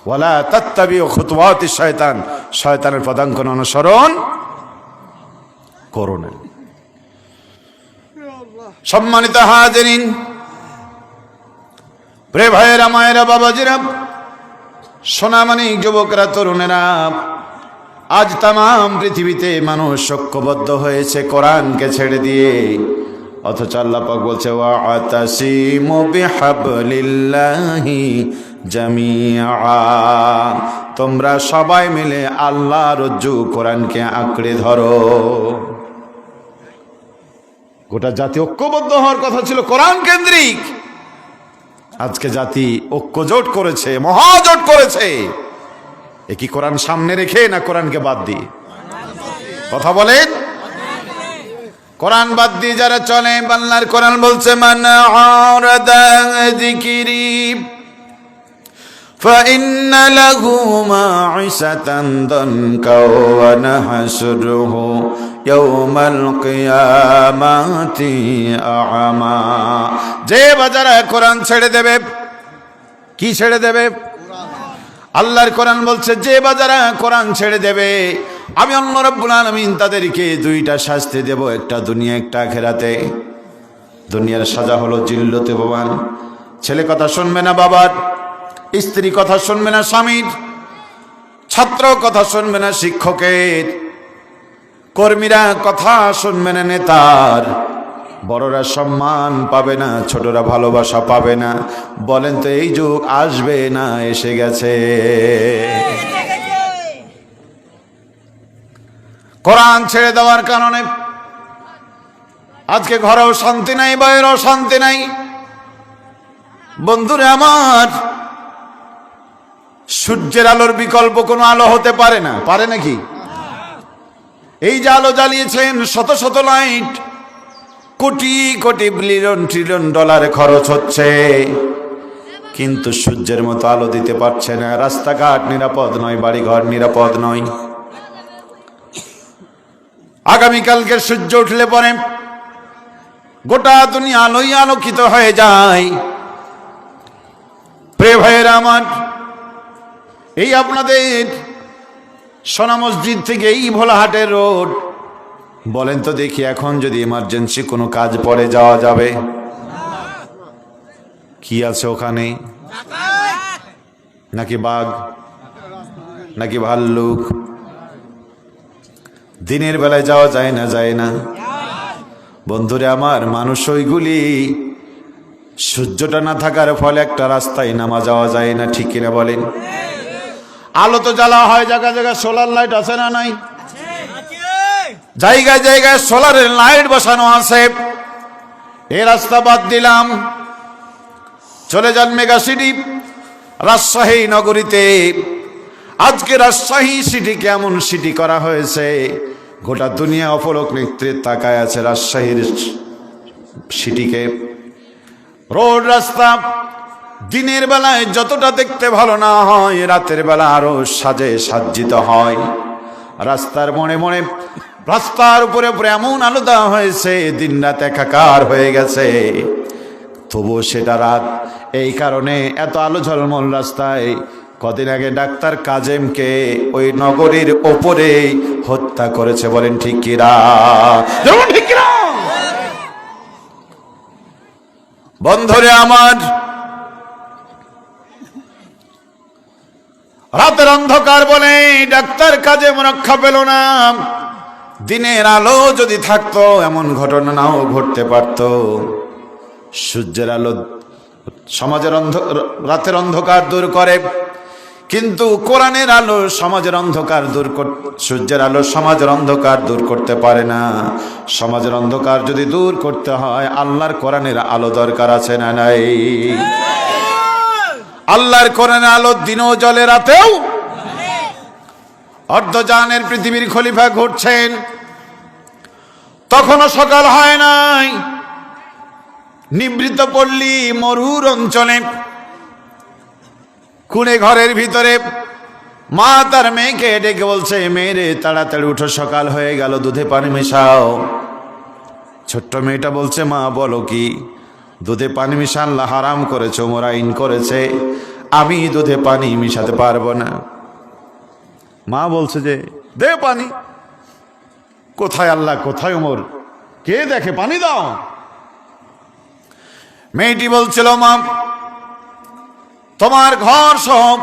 ওয়ালা তাত্তাবিউ খুতুওয়াতিশ শয়তান, শয়তানের পদাঙ্কন অনুসরণ করো না। সম্মানিত হাজিরিন, প্রিয় ভাইয়েরা, মায়েরা, বাবাজিরা, সোনামণি যুবকরা, তরুণেরা, আজ তাম পৃথিবীতে মানুষ ঐক্যবদ্ধ হয়েছে কোরআনকে ছেড়ে দিয়ে, অথচ আল্লাহ পাক বলছে ওয়াতাসিমু বিহাবলিল্লাহি জামিআ, তোমরা সবাই মিলে আল্লাহর রজ্জু কোরআনকে আঁকড়ে ধরো। গোটা জাতি ঐক্যবদ্ধ হওয়ার কথা ছিল কোরআন কেন্দ্রিক, আজকে জাতি ঐক্যজোট করেছে, মহাজোট করেছে। এ কি কোরআন সামনে রেখে না কোরআনকে বাদ দিয়ে? কথা বলেন। কোরআন বাদ দিয়ে যারা চলে, আল্লাহর কোরআন বলছে মান আরাদা যিকরি فإن له معيشة ضنكا ونحشره يوم القيامة أعمى। যে বাজারে কোরআন ছেড়ে দেবে, কি ছেড়ে দেবে? আল্লাহর কোরআন বলছে যে বাজারে কোরআন ছেড়ে দেবে, আমি আল্লাহ রাব্বুল আলামিন তাদেরকে দুইটা শাস্তি দেব, একটা দুনিয়া একটা আখিরাতে। দুনিয়ার সাজা হলো জিল্লতে প্রমাণ, ছেলে কথা শুনবে না বাবার, স্ত্রী কথা শুনবে না স্বামীর, ছাত্র কথা শুনবে না শিক্ষকের, কর্মীরা কথা শুনবে না নেতার, বড়রা সম্মান পাবে না, ছোটরা ভালোবাসা পাবে না। বলেন তো এই যুগ আসবে না এসে গেছে? কোরআন ছেড়ে দেওয়ার কারণে আজকে ঘরেও শান্তি নাই, বাইরেও শান্তি নাই। বন্ধুরা আমার, সূর্যের আলোর বিকল্প কোনো আলো হতে পারে না, পারে নাকি? এই যে আলো জ্বালিয়েছেন, শত শত light, crore crore billion trillion dollar খরচ হচ্ছে, কিন্তু সূর্যের মতো আলো দিতে পারছে না। রাস্তাঘাট নিরাপদ নয়, বাড়িঘর নিরাপদ নয়। আগামীকালকে সূর্য উঠলে পরে গোটা দুনিয়া আলোই আলোকিত হয়ে যায়। প্রিয় ভাইয়েরা আমার, এই আপনাদের সোনা মসজিদ থেকে এই ভোলাহাটের রোড, বলেন তো দেখি এখন যদি ইমার্জেন্সি কোনো কাজ পড়ে যাওয়া যাবে? কি আছে ওখানে? নাকি বাঘ, নাকি ভাল্লুক? দিনের বেলায় যাওয়া যায় না? যায় না। বন্ধুরে আমার, মানুষ ওইগুলি সূর্যটা না থাকার ফলে একটা রাস্তায় নামা যাওয়া যায় না, ঠিক কিনা বলেন? আলো তো জ্বালা হয়, জায়গায় জায়গায় সোলার লাইট আছে না নাই? জায়গায় জায়গায় সোলারের লাইট বসানো আছে। এই রাস্তা বাদ দিলাম, চলে যান মেগা সিটি রাজশাহী নগরীতে। আজকে রাজশাহী সিটিকে এমন সিটি করা হয়েছে, গোটা দুনিয়া অপলক নেত্রে তাকায় আছে রাজশাহীর সিটিকে। রোড রাস্তা দিনের বেলায় যতটা দেখতে ভালো না হয়, রাতের বেলা আরো সাজে সাজ্জিত হয়। রাস্তার মোড়ে মোড়ে, রাস্তার উপরে উপরে এমন আলো দেওয়া হয়েছে, দিন রাত একাকার হয়ে গেছে, তবুও সেটা রাত। এই কারণে এত আলো ঝলমল রাস্তায় কদিন আগে ডাক্তার কাজেমকে ওই নগরীর ওপরে হত্যা করেছে। বলেন ঠিক কিরা? ঠিক কিরা? বন্ধুরে আমার, রাতের অন্ধকার বলে ডাক্তার কাজেম রক্ষা পেল না। দিনের আলো যদি থাকতো এমন ঘটনা নাও ঘটতে পারত। সূর্যের আলো সমাজের রাতের অন্ধকার দূর করে, কিন্তু কোরআনের আলো সমাজের অন্ধকার দূর সূর্যের আলো সমাজের অন্ধকার দূর করতে পারে না। সমাজের অন্ধকার যদি দূর করতে হয়, আল্লাহর কোরআনের আলো দরকার আছে না নাই? আল্লাহর কোরআনের আলো দিনও জ্বলে, রাতেও। অর্ধজানের পৃথিবীর খলিফা ঘুরছেন, তখনও সকাল হয় নাই। নিভৃত পল্লী মরুর অঞ্চলে কুড়ে ঘরের ভিতরে মা তার মেয়েকে ডেকে বলছে, মেয়েরে তাড়াতাড়ি উঠো, সকাল হয়ে গেল, দুধে পানি মেশাও। ছোট্ট মেয়েটা বলছে, মা বলো কি? দুধে পানি মিশা আল্লাহ হারাম করেছে, ওমর আইন করেছে, আমি দুধে পানি মিশাতে পারবো না। মা বলছে যে দে পানি। কোথায় আল্লাহ, কোথায় ওমর, কে দেখে, পানি দাও। মেয়েটি বলছিল, মা তোমার ঘর সব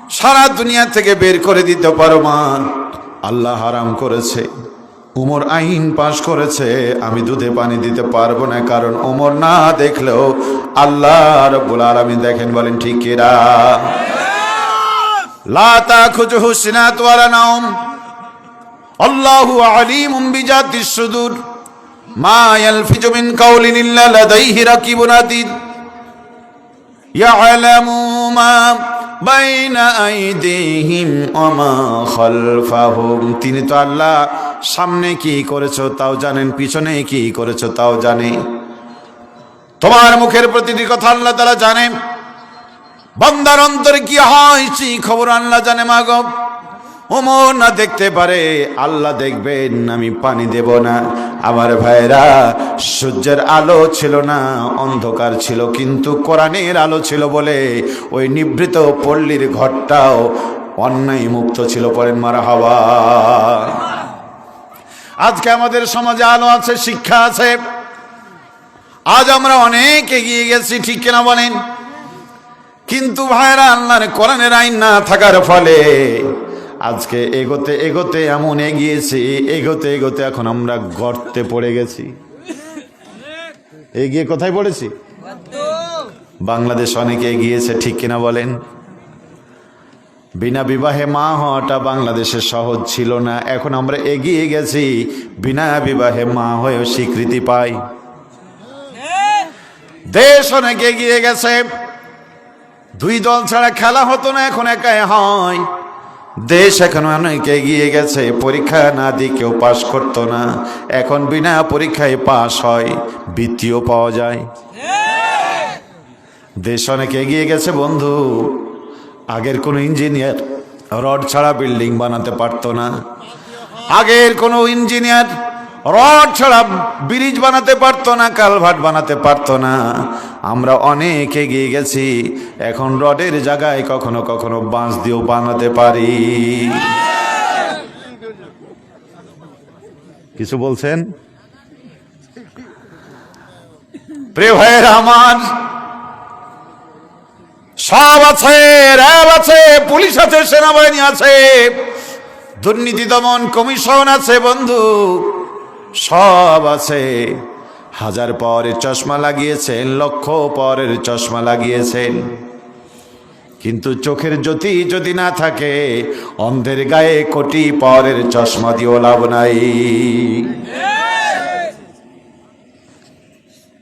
সারা দুনিয়া থেকে বের করে দিতে পারো মা, আল্লাহ হারাম করেছে। উমর আইন পাশ করেছে, আমি দুধে পানি দিতে পারবো না, কারণ উমর না দেখলেও আল্লাহ রাব্বুল আলামিন দেখেন। বলেন ঠিক কিনা? লা তাখুযুহু সিনাতু ওয়ালা নাওম, আল্লাহু আলিমুম বিজাতিস সুদূর, মা ইয়ালফিজু মিন কাওলিন ইল্লা লাদাইহি রাকিবুন আতীদ, ইয়ালামু মা বাইনা আইদিহিম ওয়া মা খালফাহুম। তিনি তো আল্লাহ সামনে কি করেছো তাও জানেন, পিছনে কি করেছো তাও জানে। তোমার মুখের প্রতিটি কথা আল্লাহ তাআলা জানেন, বান্দার অন্তরে কি হয় সেই খবর আল্লাহ জানে। মাগো, ওমর না দেখতে পারে, আল্লাহ দেখবেন, আমি পানি দেব না। আমার ভাইরা, সূর্যের আলো ছিল না, অন্ধকার ছিল, কিন্তু কোরআনের আলো ছিল বলে ওই নিভৃত পল্লীর ঘরটাও অন্যায় মুক্ত ছিল। পড়েন মারহাবা। আজকে আমাদের সমাজে আলো আছে, শিক্ষা আছে, আজ আমরা অনেক এগিয়ে গেছি, ঠিক কিনা বলেন? কিন্তু ভাইরা, আল্লাহর কোরআনের আইন না থাকার ফলে আজকে এগোতে এগোতে এমন এগিয়েছি, এগোতে এগোতে এখন আমরা গর্তে পড়ে গেছি। এগিয়ে কোথায় পড়েছি? বাংলাদেশ অনেক এগিয়েছে, ঠিক কিনা বলেন? বিনা বিবাহে মা হওয়াটা বাংলাদেশে সহজ ছিল না, এখন আমরা এগিয়ে গেছি, বিনা বিবাহে মা হয়েও স্বীকৃতি পাই। দেশ অনেক এগিয়ে গেছে, দুই দল ছাড়া খেলা হতো না, এখন একাই হয়। দেশ এখন অনেক এগিয়ে গেছে, পরীক্ষা না দিয়ে কেউ পাশ করতো না, এখন বিনা পরীক্ষায় পাশ হয়, বৃত্তিও পাওয়া যায়। দেশ অনেক এগিয়ে গেছে বন্ধু। আগের কোনো ইঞ্জিনিয়ার রড ছাড়া বিল্ডিং বানাতে পারতো না, আগের কোনো ইঞ্জিনিয়ার রড ছাড়া ব্রিজ বানাতে পারতো না, কালভার্ট বানাতে পারতো না। আমরা অনেক এগিয়ে গেছি, এখন রডের জায়গায় কখনো কখনো বাঁশ দিয়েও বানাতে পারি। কিছু বলছেন? প্রিয় ভাইয়েরা আমার, সব আছে, র্যাব আছে, পুলিশ আছে, সেনাবাহিনী আছে, দুর্নীতি দমন কমিশন আছে বন্ধু, সব আছে। হাজার পাওয়ারের চশমা লাগিয়েছেন, লক্ষ পাওয়ারের চশমা লাগিয়েছেন, কিন্তু চোখের জ্যোতি যদি না থাকে, অন্ধের গায়ে কোটি পাওয়ারের চশমা দিয়েও লাভ নাই।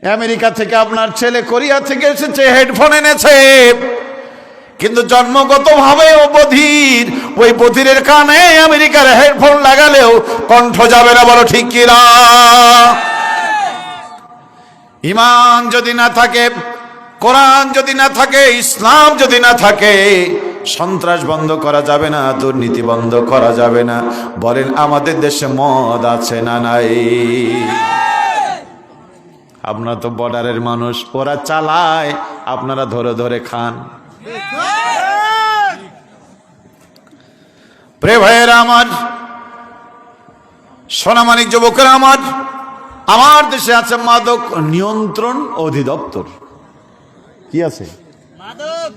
আমেরিকা থেকে আপনার ছেলে, কোরিয়া থেকে এসেছে, হেডফোন এনেছে, কিন্তু জন্মগত ভাবে ও বধির। ওই বধিরের কানে আমেরিকার হেডফোন লাগালেও কণ্ঠ যাবে না। বলো ঠিক কিনা? ঈমান যদি না থাকে, কোরআন যদি না থাকে, ইসলাম যদি না থাকে, সন্ত্রাস বন্ধ করা যাবে না, দুর্নীতি বন্ধ করা যাবে না। বলেন, আমাদের দেশে মদ আছে না নাই? আপনারা তো বর্ডারের মানুষ, ওরা চালায়, আপনারা ধরে ধরে খান। প্রিয় ভাইয়েরা আমার, সোনামানিক যুবকেরা আমার, আমার দেশে আছে মাদক নিয়ন্ত্রণ অধিদপ্তর। কি আছে?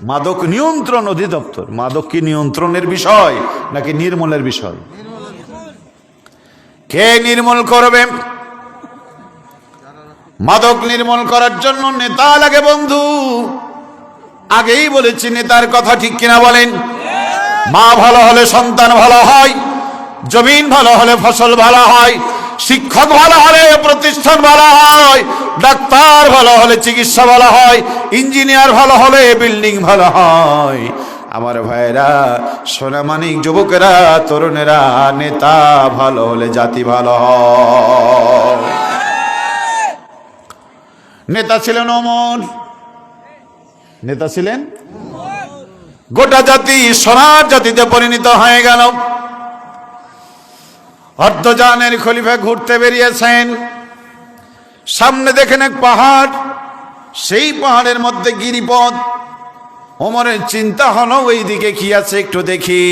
মাদক নিয়ন্ত্রণ অধিদপ্তর। মাদক কি নিয়ন্ত্রণের বিষয় নাকি নির্মূলের বিষয়? কে নির্মূল করবে? মাদক নির্মূল করার জন্য নেতা লাগে বন্ধু। আগেই বলেছি নেতার কথা, ঠিক কিনা বলেন? মা ভালো হলে সন্তান ভালো হয়, জমিন ভালো হলে ফসল ভালো হয়, শিক্ষক ভালো হলে প্রতিষ্ঠান ভালো হয়, ডাক্তার ভালো হলে চিকিৎসা ভালো হয়, ইঞ্জিনিয়ার ভালো হলে বিল্ডিং ভালো হয়। আমার ভাইরা, সোনামানিক যুবকেরা, তরুণেরা, নেতা ভালো হলে জাতি ভালো হয়। নেতা ছিলেন ওমর, নেতা ছিলেন, গোটা জাতি সোনার জাতিতে পরিণত হয়ে গেল। অর্ধজানের খলিফা ঘুরতে বেরিয়েছেন, সামনে দেখেন এক পাহাড়, সেই পাহাড়ের মধ্যে গিরিপথ। ওমরের চিন্তা হলো ওই দিকে কি আছে একটু দেখি।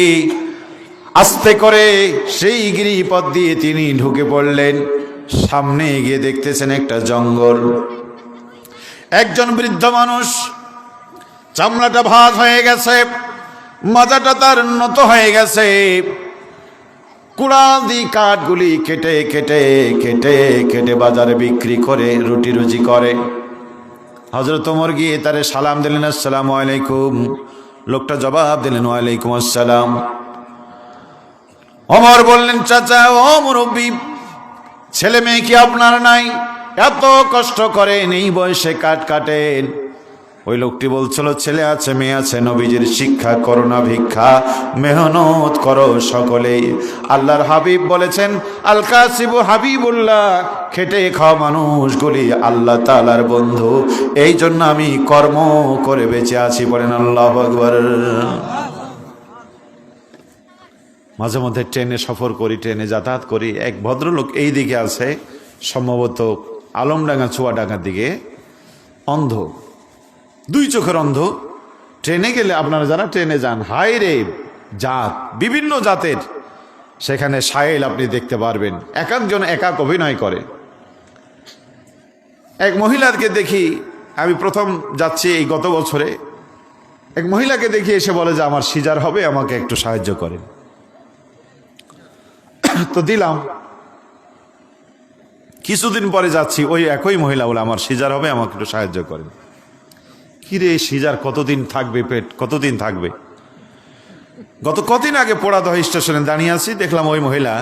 আস্তে করে সেই গিরিপথ দিয়ে তিনি ঢুকে পড়লেন। সামনে গিয়ে দেখতেছেন একটা জঙ্গল। একজন বৃদ্ধ মানুষ, চামড়াটা ভাঁজ হয়ে গেছে, মাজাটা তার নত হয়ে গেছে। কুড়াল দিয়ে কাঠগুলি কেটে কেটে কেটে কেটে বাজারে বিক্রি করে রুটি রুজি করে। হযরত ওমর গিয়ে তারে সালাম দিলেন, আসসালামু আলাইকুম। লোকটা জবাব দিলেন, ওয়ালাইকুম আসসালাম। ওমর বললেন, চাচা ও মুরব্বী, ছেলে মেয়ে কি আপনার নাই? এত কষ্ট করেন, এই বয়সে কাঠ কাটেন। ওই লোকটি বলছিল, ছেলে আছে, মেয়ে আছে, নবীজির শিক্ষা করো না ভিক্ষা, মেহনত করো সকলে। আল্লাহর হাবিব বলেছেন, আল কাসিবু হাবিবুল্লাহ, খেটে খাওয়া মানুষগুলি আল্লাহ তাআলার বন্ধু। এই জন্য আমি কর্ম করে বেঁচে আছি। বলেন আল্লাহু আকবার। মাঝে মধ্যে ট্রেনে সফর করি, ট্রেনে যাতায়াত করি। এক ভদ্রলোক এই দিকে আছে, সম্ভবত আলমডাঙ্গা চুয়াডাঙ্গার দিকে, অন্ধ, দুই চোখের অন্ধ। ট্রেনে গেলে আপনারা যারা ট্রেনে যান, হাই রে জাত, বিভিন্ন জাতের সেখানে সাইল আপনি দেখতে পারবেন। এক একজন এক এক অভিনয় করে। এক মহিলাকে দেখি, আমি প্রথম যাচ্ছি এই গত বছরে, এক মহিলাকে দেখি এসে বলে যে আমার সিজার হবে, আমাকে একটু সাহায্য করেন। তো দিলাম। কিছুদিন পরে যাচ্ছি, ওই একই মহিলা বলে আমার সিজার হবে, আমাকে একটু সাহায্য করেন। কিরে সিজার কতদিন থাকবে, পেট কতদিন থাকবে? গত কদিন আগে পোড়াদহ স্টেশনে দাঁড়িয়ে আছি, দেখলাম ওই মহিলা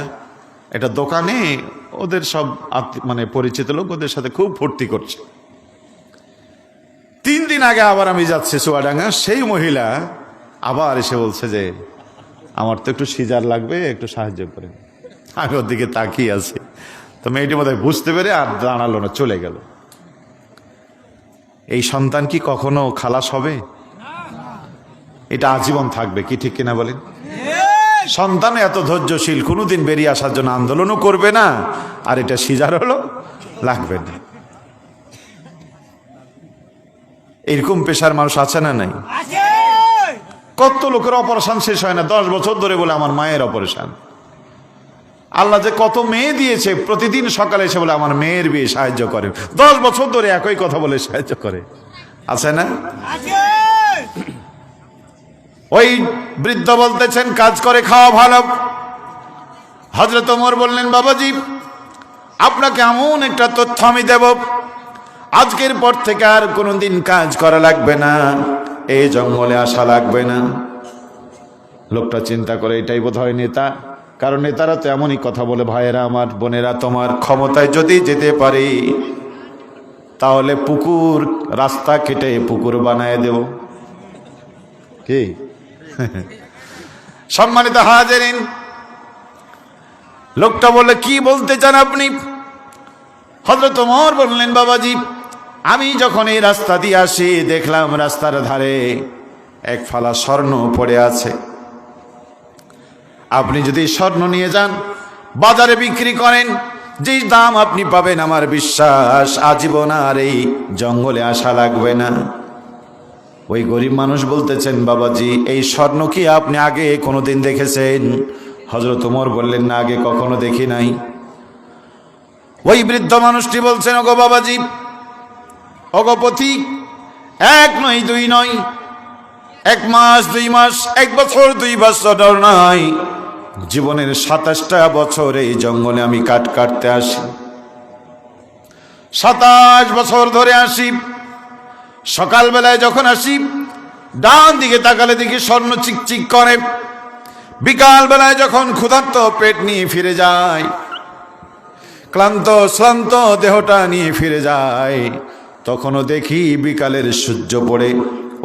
একটা দোকানে ওদের সব মানে পরিচিত লোক, ওদের সাথে খুব ফুর্তি করছে। 3 দিন আগে আবার আমি যাচ্ছি চুয়াডাঙ্গা, সেই মহিলা আবার এসে বলছে যে আমার তো একটু সিজার লাগবে, একটু সাহায্য করেন। আমি ওর দিকে তাকিয়ে আছি, তো মেয়েটি বোধহয় বুঝতে পেরে আর দাঁড়ালো না, চলে গেল। এই সন্তান কি কখনো খালাস হবে? এটা আজীবন থাকবে, কি ঠিক কিনা বলেন? সন্তান এত ধৈর্যশীল, কোনোদিন বেরিয়ে আসার জন্য আন্দোলনও করবে না, আর এটা সিজার হলো লাগবে না। এরকম পেশার মানুষ আছে না নাই? কত লোকের অপারেশন শেষ হয় না, 10 বছর ধরে বলে আমার মায়ের অপারেশন। আল্লাহ যে কত মেয়ে দিয়েছে, প্রতিদিন সকালে এসে বলে আমার মেয়ের বিয়ে সাহায্য করে। 10 বছর ধরে একই কথা বলে সাহায্য করে, আছে না? ওই বৃদ্ধ বলতেছেন, কাজ করে খাওয়া ভালো। হযরত ওমর বললেন, বাবাজি আপনাকে এমন একটা তথ্য আমি দেব, আজকের পর থেকে আর কোনোদিন কাজ করা লাগবে না, এই জঙ্গলে আসা লাগবে না। লোকটা চিন্তা করে, এটাই বোধহয় নেতা, কারণ নেতারা তো এমনই কথা বলে। ভাইয়েরা আমার, বোনেরা, তোমার ক্ষমতায় যদি যেতে পারি তাহলে পুকুর, রাস্তা কেটে পুকুর বানায় দেব। কি সম্মানিত হাজিরিন, লোকটা বলে, কি বলতে চান আপনি? হযরত ওমর বললেন, বাবাজি আমি যখন এই রাস্তা দিয়ে আসি, দেখলাম রাস্তার ধারে এক ফালা স্বর্ণ পড়ে আছে। আপনি যদি স্বর্ণ নিয়ে যান, বাজারে বিক্রি করেন, যে দাম আপনি পাবেন, আমার বিশ্বাস আজীবন আর এই জঙ্গলে আসা লাগবে না। ওই গরিব মানুষ বলতেছেন, বাবাজি এই স্বর্ণ কি আপনি আগে কোনোদিন দেখেছেন? হযরত ওমর বললেন, না, আগে কখনো দেখি নাই। ওই বৃদ্ধ মানুষটি বলছেন, ওগো বাবাজি, ওগো পথিক, 1 নয় 2 নয়, 1 মাস 2 মাস, 1 বছর 2 বছর নয়, জীবনের 27টা বছর এই জঙ্গলে আমি কাঠ কাটতে আসি। 27 বছর ধরে আসি। সকালবেলায় যখন আসি, ডান দিকে তাকালে দেখি স্বর্ণ চিকচিক করে। বিকাল বেলায় যখন ক্ষুধার্ত পেট নিয়ে ফিরে যায়, ক্লান্ত শ্রান্ত দেহটা নিয়ে ফিরে যায়, তখনও দেখি বিকালের সূর্য পড়ে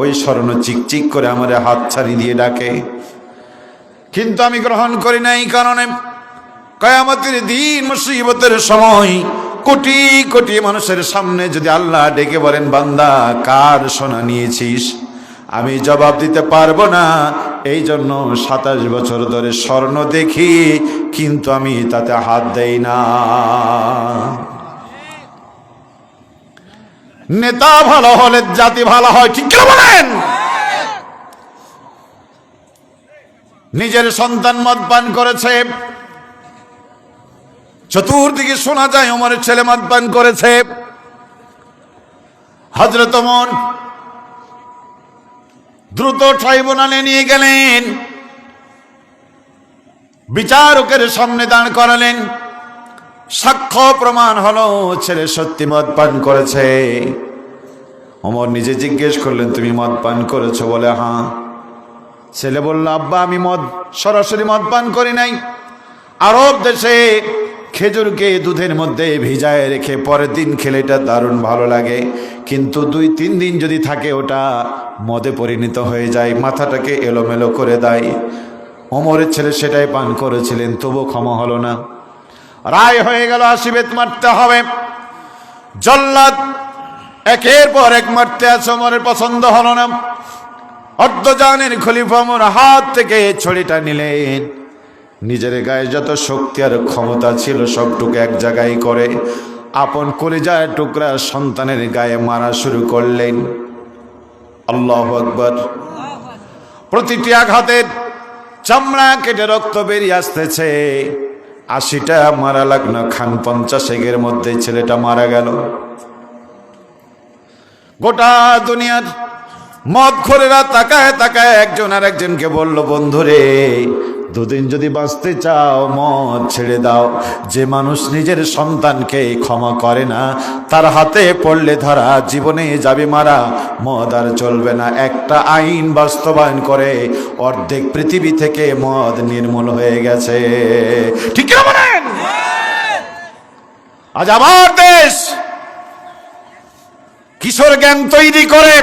ওই স্বর্ণ চিকচিক করে আমার হাত ছাড়ি দিয়ে ডাকে। কিন্তু আমি গ্রহণ করি না। এই কারণে কিয়ামতের দিন, মুসিবতের সময়, কোটি কোটি মানুষের সামনে যদি আল্লাহ ডেকে বলেন, বান্দা কার সোনা নিয়েছিস, আমি জবাব দিতে পারবো না। এই জন্য 27 বছর ধরে স্বর্ণ দেখি, কিন্তু আমি তাতে হাত দেই না। নেতা ভালো হলে জাতি ভালো হয়, ঠিক কি বলেন? নিজের সন্তান মদ পান করেছে, চতুর্দিকে শোনা যায় ওমরের ছেলে মদ পান করেছে। হযরত ওমর দ্রুত ট্রাইব্যুনালে নিয়ে গেলেন, বিচারকের সামনে দাঁড় করালেন। সাক্ষ্য প্রমাণ হলো ছেলে সত্যি মদ পান করেছে। ওমর নিজে জিজ্ঞেস করলেন, তুমি মদ পান করেছো? বলে হ্যাঁ। ছেলে বলল, আব্বা আমি সরাসরি মদ পান করি নাই। আরব দেশে খেজুরকে দুধের মধ্যে ভিজায় রেখে পরের দিন খেলে এটা দারুণ ভালো লাগে, কিন্তু 2-3 দিন যদি থাকে ওটা মদে পরিণত হয়ে যায়, মাথাটাকে এলোমেলো করে দেয়। ওমরের ছেলে সেটাই পান করেছিলেন, তবু ক্ষমা হলো না। রায় হয়ে গেল 80 বেত মারতে হবে। জল্লাদ একের পর এক মারতে আছে, ওমরের পছন্দ হলো না। অর্ধজানের খলিফা ওমর হাত থেকে ছড়িটা নিলেন, নিজের গায়ে যত শক্তি আর ক্ষমতা ছিল সবটুকু এক জায়গায় করে আপন কলিজার টুকরা সন্তানের গায়ে মারা শুরু করলেন। আল্লাহু আকবার। প্রতিটি আঘাতের চামড়া কেটে রক্ত বেরিয়ে আসতেছে। 80টা মারা লাগলো, খান 50 এর মধ্যে ছেলেটা মারা গেল। গোটা দুনিয়ার মদখোরেরা তাকায় তাকায় একজন আর একজনকে বলল, বন্ধুরে 2 দিন যদি বাঁচতে চাও মদ ছেড়ে দাও। যে মানুষ নিজের সন্তানকে ক্ষমা করে না, তার হাতে পড়লে ধরা, জীবনে যাবে মারা, মদ আর চলবে না। একটা আইন বাস্তবায়ন করে অর্ধেক পৃথিবী থেকে মদ নির্মূল হয়ে গেছে। ঠিক না বলেন? আজ আমার দেশ কিশোর গ্যাং তৈরি করে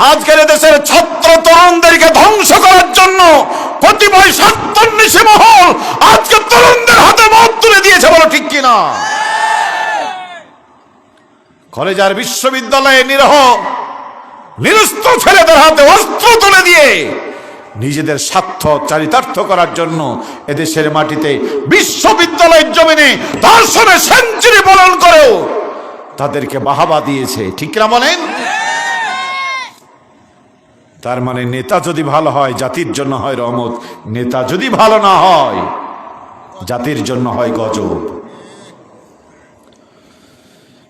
আজকের দেশের ছাত্র তরুণদেরকে ধ্বংস করার জন্য কতিপয় স্বার্থান্বেষী মহল আজকে তরুণদের হাতে মদ তুলে দিয়েছে। বলো ঠিক কিনা? কলেজ আর বিশ্ববিদ্যালয়ে নিরস্ত ছেলেদের হাতে অস্ত্র তুলে দিয়ে নিজেদের স্বার্থ চারিতার্থ করার জন্য এদেশের মাটিতে বিশ্ববিদ্যালয়ের জমিনে ধর্ষণের সেঞ্চুরি পালন করেও তাদেরকে বাহাবা দিয়েছে। ঠিক না বলেন? তার মানে নেতা যদি ভালো হয় জাতির জন্য হয় রহমত, নেতা যদি ভালো না হয় জাতির জন্য হয় গজব।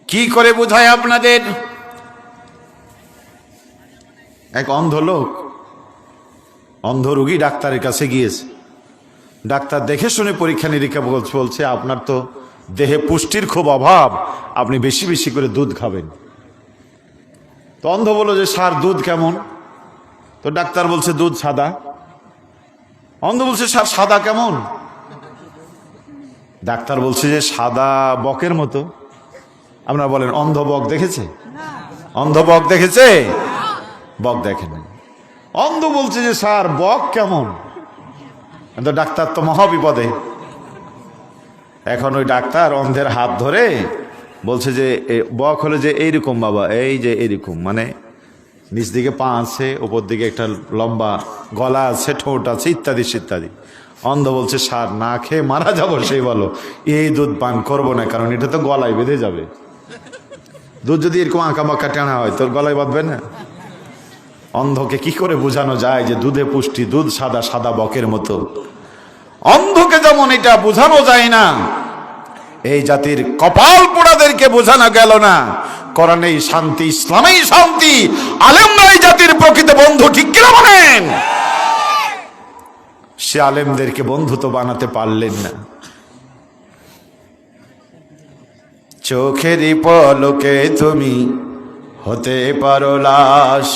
কি করে বোঝায় আপনাদের? এক অন্ধ লোক, অন্ধ রোগী ডাক্তারের কাছে গিয়েছে। ডাক্তার দেখে শুনে পরীক্ষা নিরীক্ষা বলছে, আপনার তো দেহে পুষ্টির খুব অভাব, আপনি বেশি বেশি করে দুধ খাবেন। তো অন্ধ বলল যে স্যার দুধ কেমন? তো ডাক্তার বলছে দুধ সাদা। অন্ধ বলছে স্যার সাদা কেমন? ডাক্তার বলছে যে সাদা বকের মতো। আপনারা বলেন অন্ধ বক দেখেছে? অন্ধ বক দেখেছে? বক দেখেন। অন্ধ বলছে যে স্যার বক কেমন? তো ডাক্তার তো মহাবিপদে। এখন ওই ডাক্তার অন্ধের হাত ধরে বলছে যে বক হলে যে এইরকম বাবা, এই যে এইরকম, মানে নিচ দিকে পা আছে, উপর দিকে একটা লম্বা গলা আছে, ঠোঁট আছে, ইত্যাদি ইত্যাদি। অন্ধ বলছে স্যার না খেয়ে মারা যাবো, সেই বলো এই দুধ পান করবো না, কারণ এটা তো গলায় বেঁধে যাবে। দুধ যদি এরকম আঁকা বাঁকা টানা হয় তোর গলায় বাঁধবে না। অন্ধকে কি করে বোঝানো যায় যে দুধে পুষ্টি, দুধ সাদা, সাদা বকের মতো? অন্ধকে যেমন এটা বোঝানো যায় না, এই জাতির কপাল পোড়াদেরকে বোঝানো গেল না। কোরআনেই শান্তি, ইসলামেই শান্তি, আলেমরাই জাতির প্রকৃত বন্ধু। ঠিক কিনা বলেন? সে আলেমদেরকে বন্ধু তো বানাতে পারলেন না। চোখেরই পলকে তুমি হতে পারো লাশ,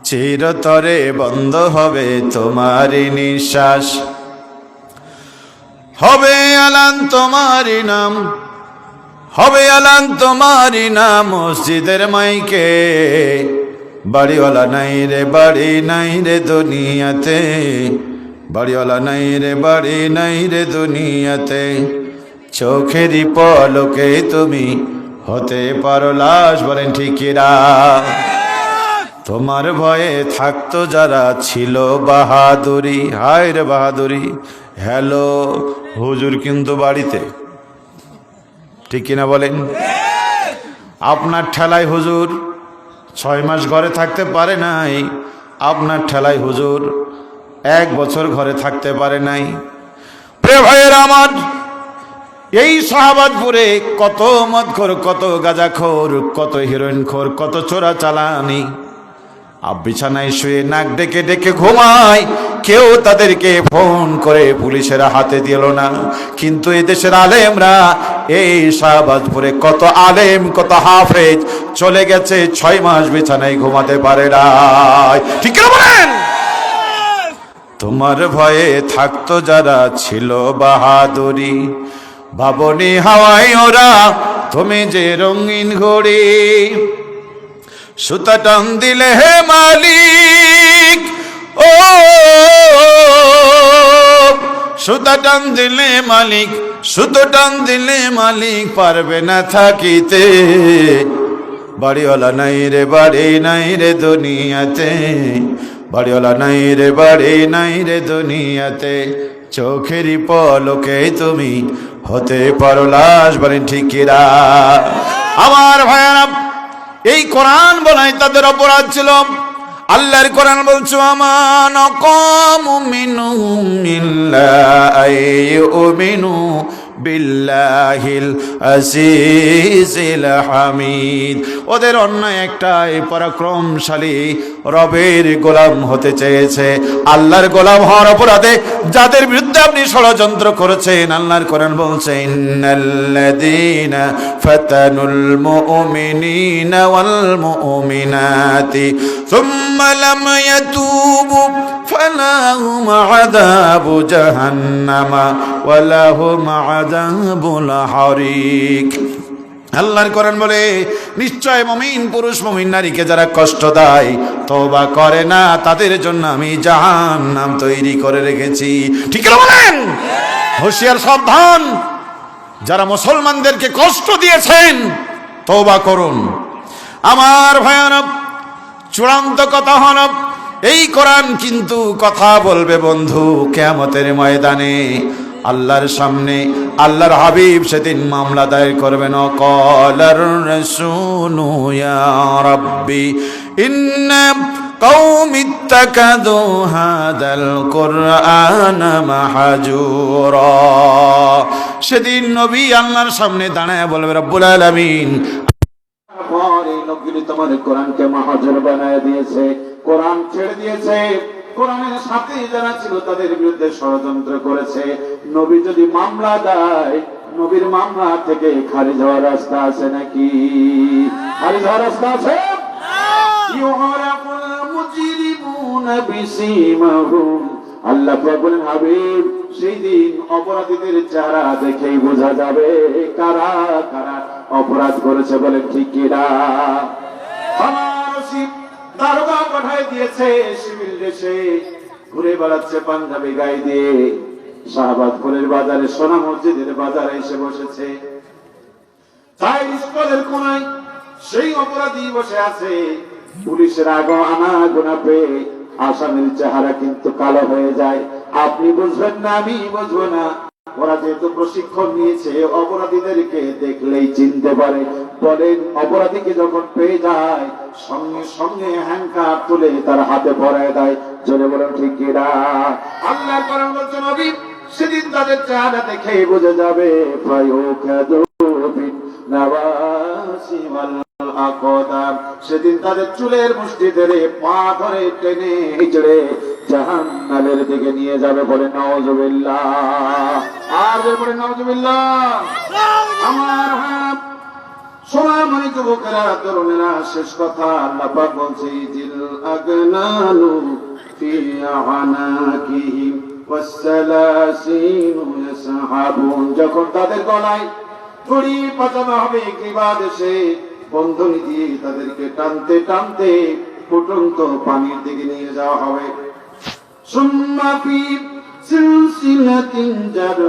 চিরতরে বন্ধ হবে তোমারই নিঃশ্বাস। হবে আলান তোমারই নাম, হবে আলান তোমারই নাম মসজিদের মাইকে। বাড়িওয়ালা নাই রে বাড়ি নাই রে দুনিয়াতে, বাড়িওয়ালা নাই রে বাড়ি নাই রে দুনিয়াতে। চোখেরই পলকে তুমি হতে পারো লাশ। বলেন ঠিকিরা? তোমার ভয়ে থাকতো যারা ছিল বাহাদুরি। হায় রে বাহাদুরি। হ্যালো হুজুর কিন্তু বাড়িতে। ঠিক কিনা বলেন? আপনার ঠেলায় হুজুর 6 মাস ঘরে থাকতে পারে নাই, আপনার ঠেলায় হুজুর 1 বছর ঘরে থাকতে পারে নাই। প্রিয় ভাইয়ের আমার, এই শাহবাজপুরে কত মদখোর, কত গাঁজাখোর, কত হিরোইনখোর, কত চোরা চালানি, বিছানায় শুয়ে নাক ডেকে ডেকে ঘুমায়, কেউ তাদেরকে ফোন করে পুলিশের হাতে দিল না। কিন্তু এই দেশের আলেমরা, এই শাহবাজপুরে কত আলেম কত হাফেজ চলে গেছে 6 মাস বিছানায় ঘুমাতে পারে না। ঠিক না বলেন? তোমার ভয়ে থাকতো যারা ছিল বাহাদুরি, ভাবনি হাওয়ায় ওরা তুমি যে রঙিন ঘড়ি। সুতা টান দিলে হে মালিক, ও সুতা টান দিলে মালিক, সুতো টান দিলে মালিক পারবে না থাকিতে। বাড়িওয়ালা নাই রে বাড়ি নাই রে দুনিয়াতে, বাড়িওয়ালা নাই রে বাড়ি নাই রে দুনিয়াতে। চোখেরই পলকে তুমি হতে পারো লাশ, বলেন ঠিক কিনা? আমার ভাইয়ারা, এই কোরআন বলায় তাদের অপরাধ ছিল। আল্লাহর কোরআন বলছো আমান কামু মিনহুম ইল্লা আইয়ুমিনু বিল্লাহিল আজিজিল হামিদ। ওদের অন্যায় একটাই, পরাক্রমশালী রবের গোলাম হতে চেয়েছে। আল্লাহর গোলাম হওয়ার অপরাধে যাদের বিরুদ্ধে আপনি ষড়যন্ত্র করেছেন, আল্লাহর কোরআন বলছে ইন্নাল্লাযীনা ফাতানুল মুমিনিনা ওয়াল মুমিনাতি সুম্মা লাম ইয়াতুবু ফালাহুম আযাবু জাহান্নামা ওয়া লাহুম আযাবুল হারিক। আল্লাহর কোরআন বলে, নিশ্চয় মুমিন পুরুষ মুমিন নারীকে যারা কষ্ট দেয়, তওবা করে না, তাদের জন্য আমি জাহান্নাম তৈরি করে রেখেছি। ঠিক না বলেন? হুঁশিয়ার, সাবধান, যারা মুসলমানদেরকে কষ্ট দিয়েছেন তওবা করুন। আমার ভয়ানক চূড়ান্ত কথা হল, এই কোরআন কিন্তু কথা বলবে বন্ধু কিয়ামতের ময়দানে। আল্লাহর সামনে আল্লাহর হাবিব সেদিন মামলা দায়ের করবেন। ক্বালার রাসূলু ইয়া রাব্বি ইন্না কওমি ইত্তাকাযু হাযাল কুরআনা মাহজুরা। সেদিন নবী আল্লাহর সামনে দাঁড়ায় বলবে, রব্বুল আলামিন এই লোকগুলি তোমার কোরআনকে মাহজুর বানায় দিয়েছে, কোরআন ছেড়ে দিয়েছে, কোরআনের সাথে যারা ছিল তাদের বিরুদ্ধে ষড়যন্ত্র করেছে। নবী যদি মামলা দেয়, নবীর মামলা থেকে খারিজ হওয়ার রাস্তা আছে নাকি? খারিজ হওয়ার রাস্তা আছে? ইউরাকুল মুজরিমুনা বিসীমাহুম। আল্লাহ পাক বলেন, হাবিব সেই দিন অপরাধীদের চেহারা দেখেই বোঝা যাবে কারা কারা অপরাধ করেছে। বলেন ঠিক কিনা? দারোগা পাঠায় দিয়েছে সিভিল দেশে, ঘুরে বেড়াচ্ছে পাঞ্জাবি গায়ে দিয়ে, শাহবাজপুরের বাজারে, সোনা মসজিদের বাজারে এসে বসেছে। তাই স্কুলের কোনায় সেই অপরাধী বসে আছে। পুলিশের আনাগোনা পেয়ে আসামির চেহারা কিন্তু কালো হয়ে যায়। আপনি বুঝবেন না, আমি বুঝবো না। ওরা যেহেতু প্রশিক্ষণ নিয়েছে, অপরাধীদেরকে দেখলেই চিনতে পারে। বলেন, অপরাধীকে যখন পেয়ে যায় সঙ্গে সঙ্গে হ্যান্ডকাপ তুলে তার হাতে পরায় দেয়। জোরে বলেন ঠিক কিনা? আল্লাহর কোরআন বলছে, নবী সেদিন তাদের চেহারা দেখে বুঝে যাবে। সেদিন তাদের চুলের মুষ্টি ধরে পা ধরে টেনে হিচড়ে জাহান্নামের দিকে নিয়ে যাবে। বলে নাউজুবিল্লাহ। আর বলে নাউজুবিল্লাহ। আমার সোনার মনি যুবকেরা, তরুণেরা, শেষ কথা আল্লাহ পাক বলছে, জিল আগনানু ফি আনাকিহিম ওয়াসসালাসিনু ইয়াসহাবুন। যখন তাদের গলায় ছড়ি পাচানো হবে, কিবাদ এসে বন্ধনী দিয়ে তাদেরকে টানতে টানতে ফুটন্ত পানির দিকে নিয়ে যাওয়া হবে। সুম্মা ফি সিলসিলাতিন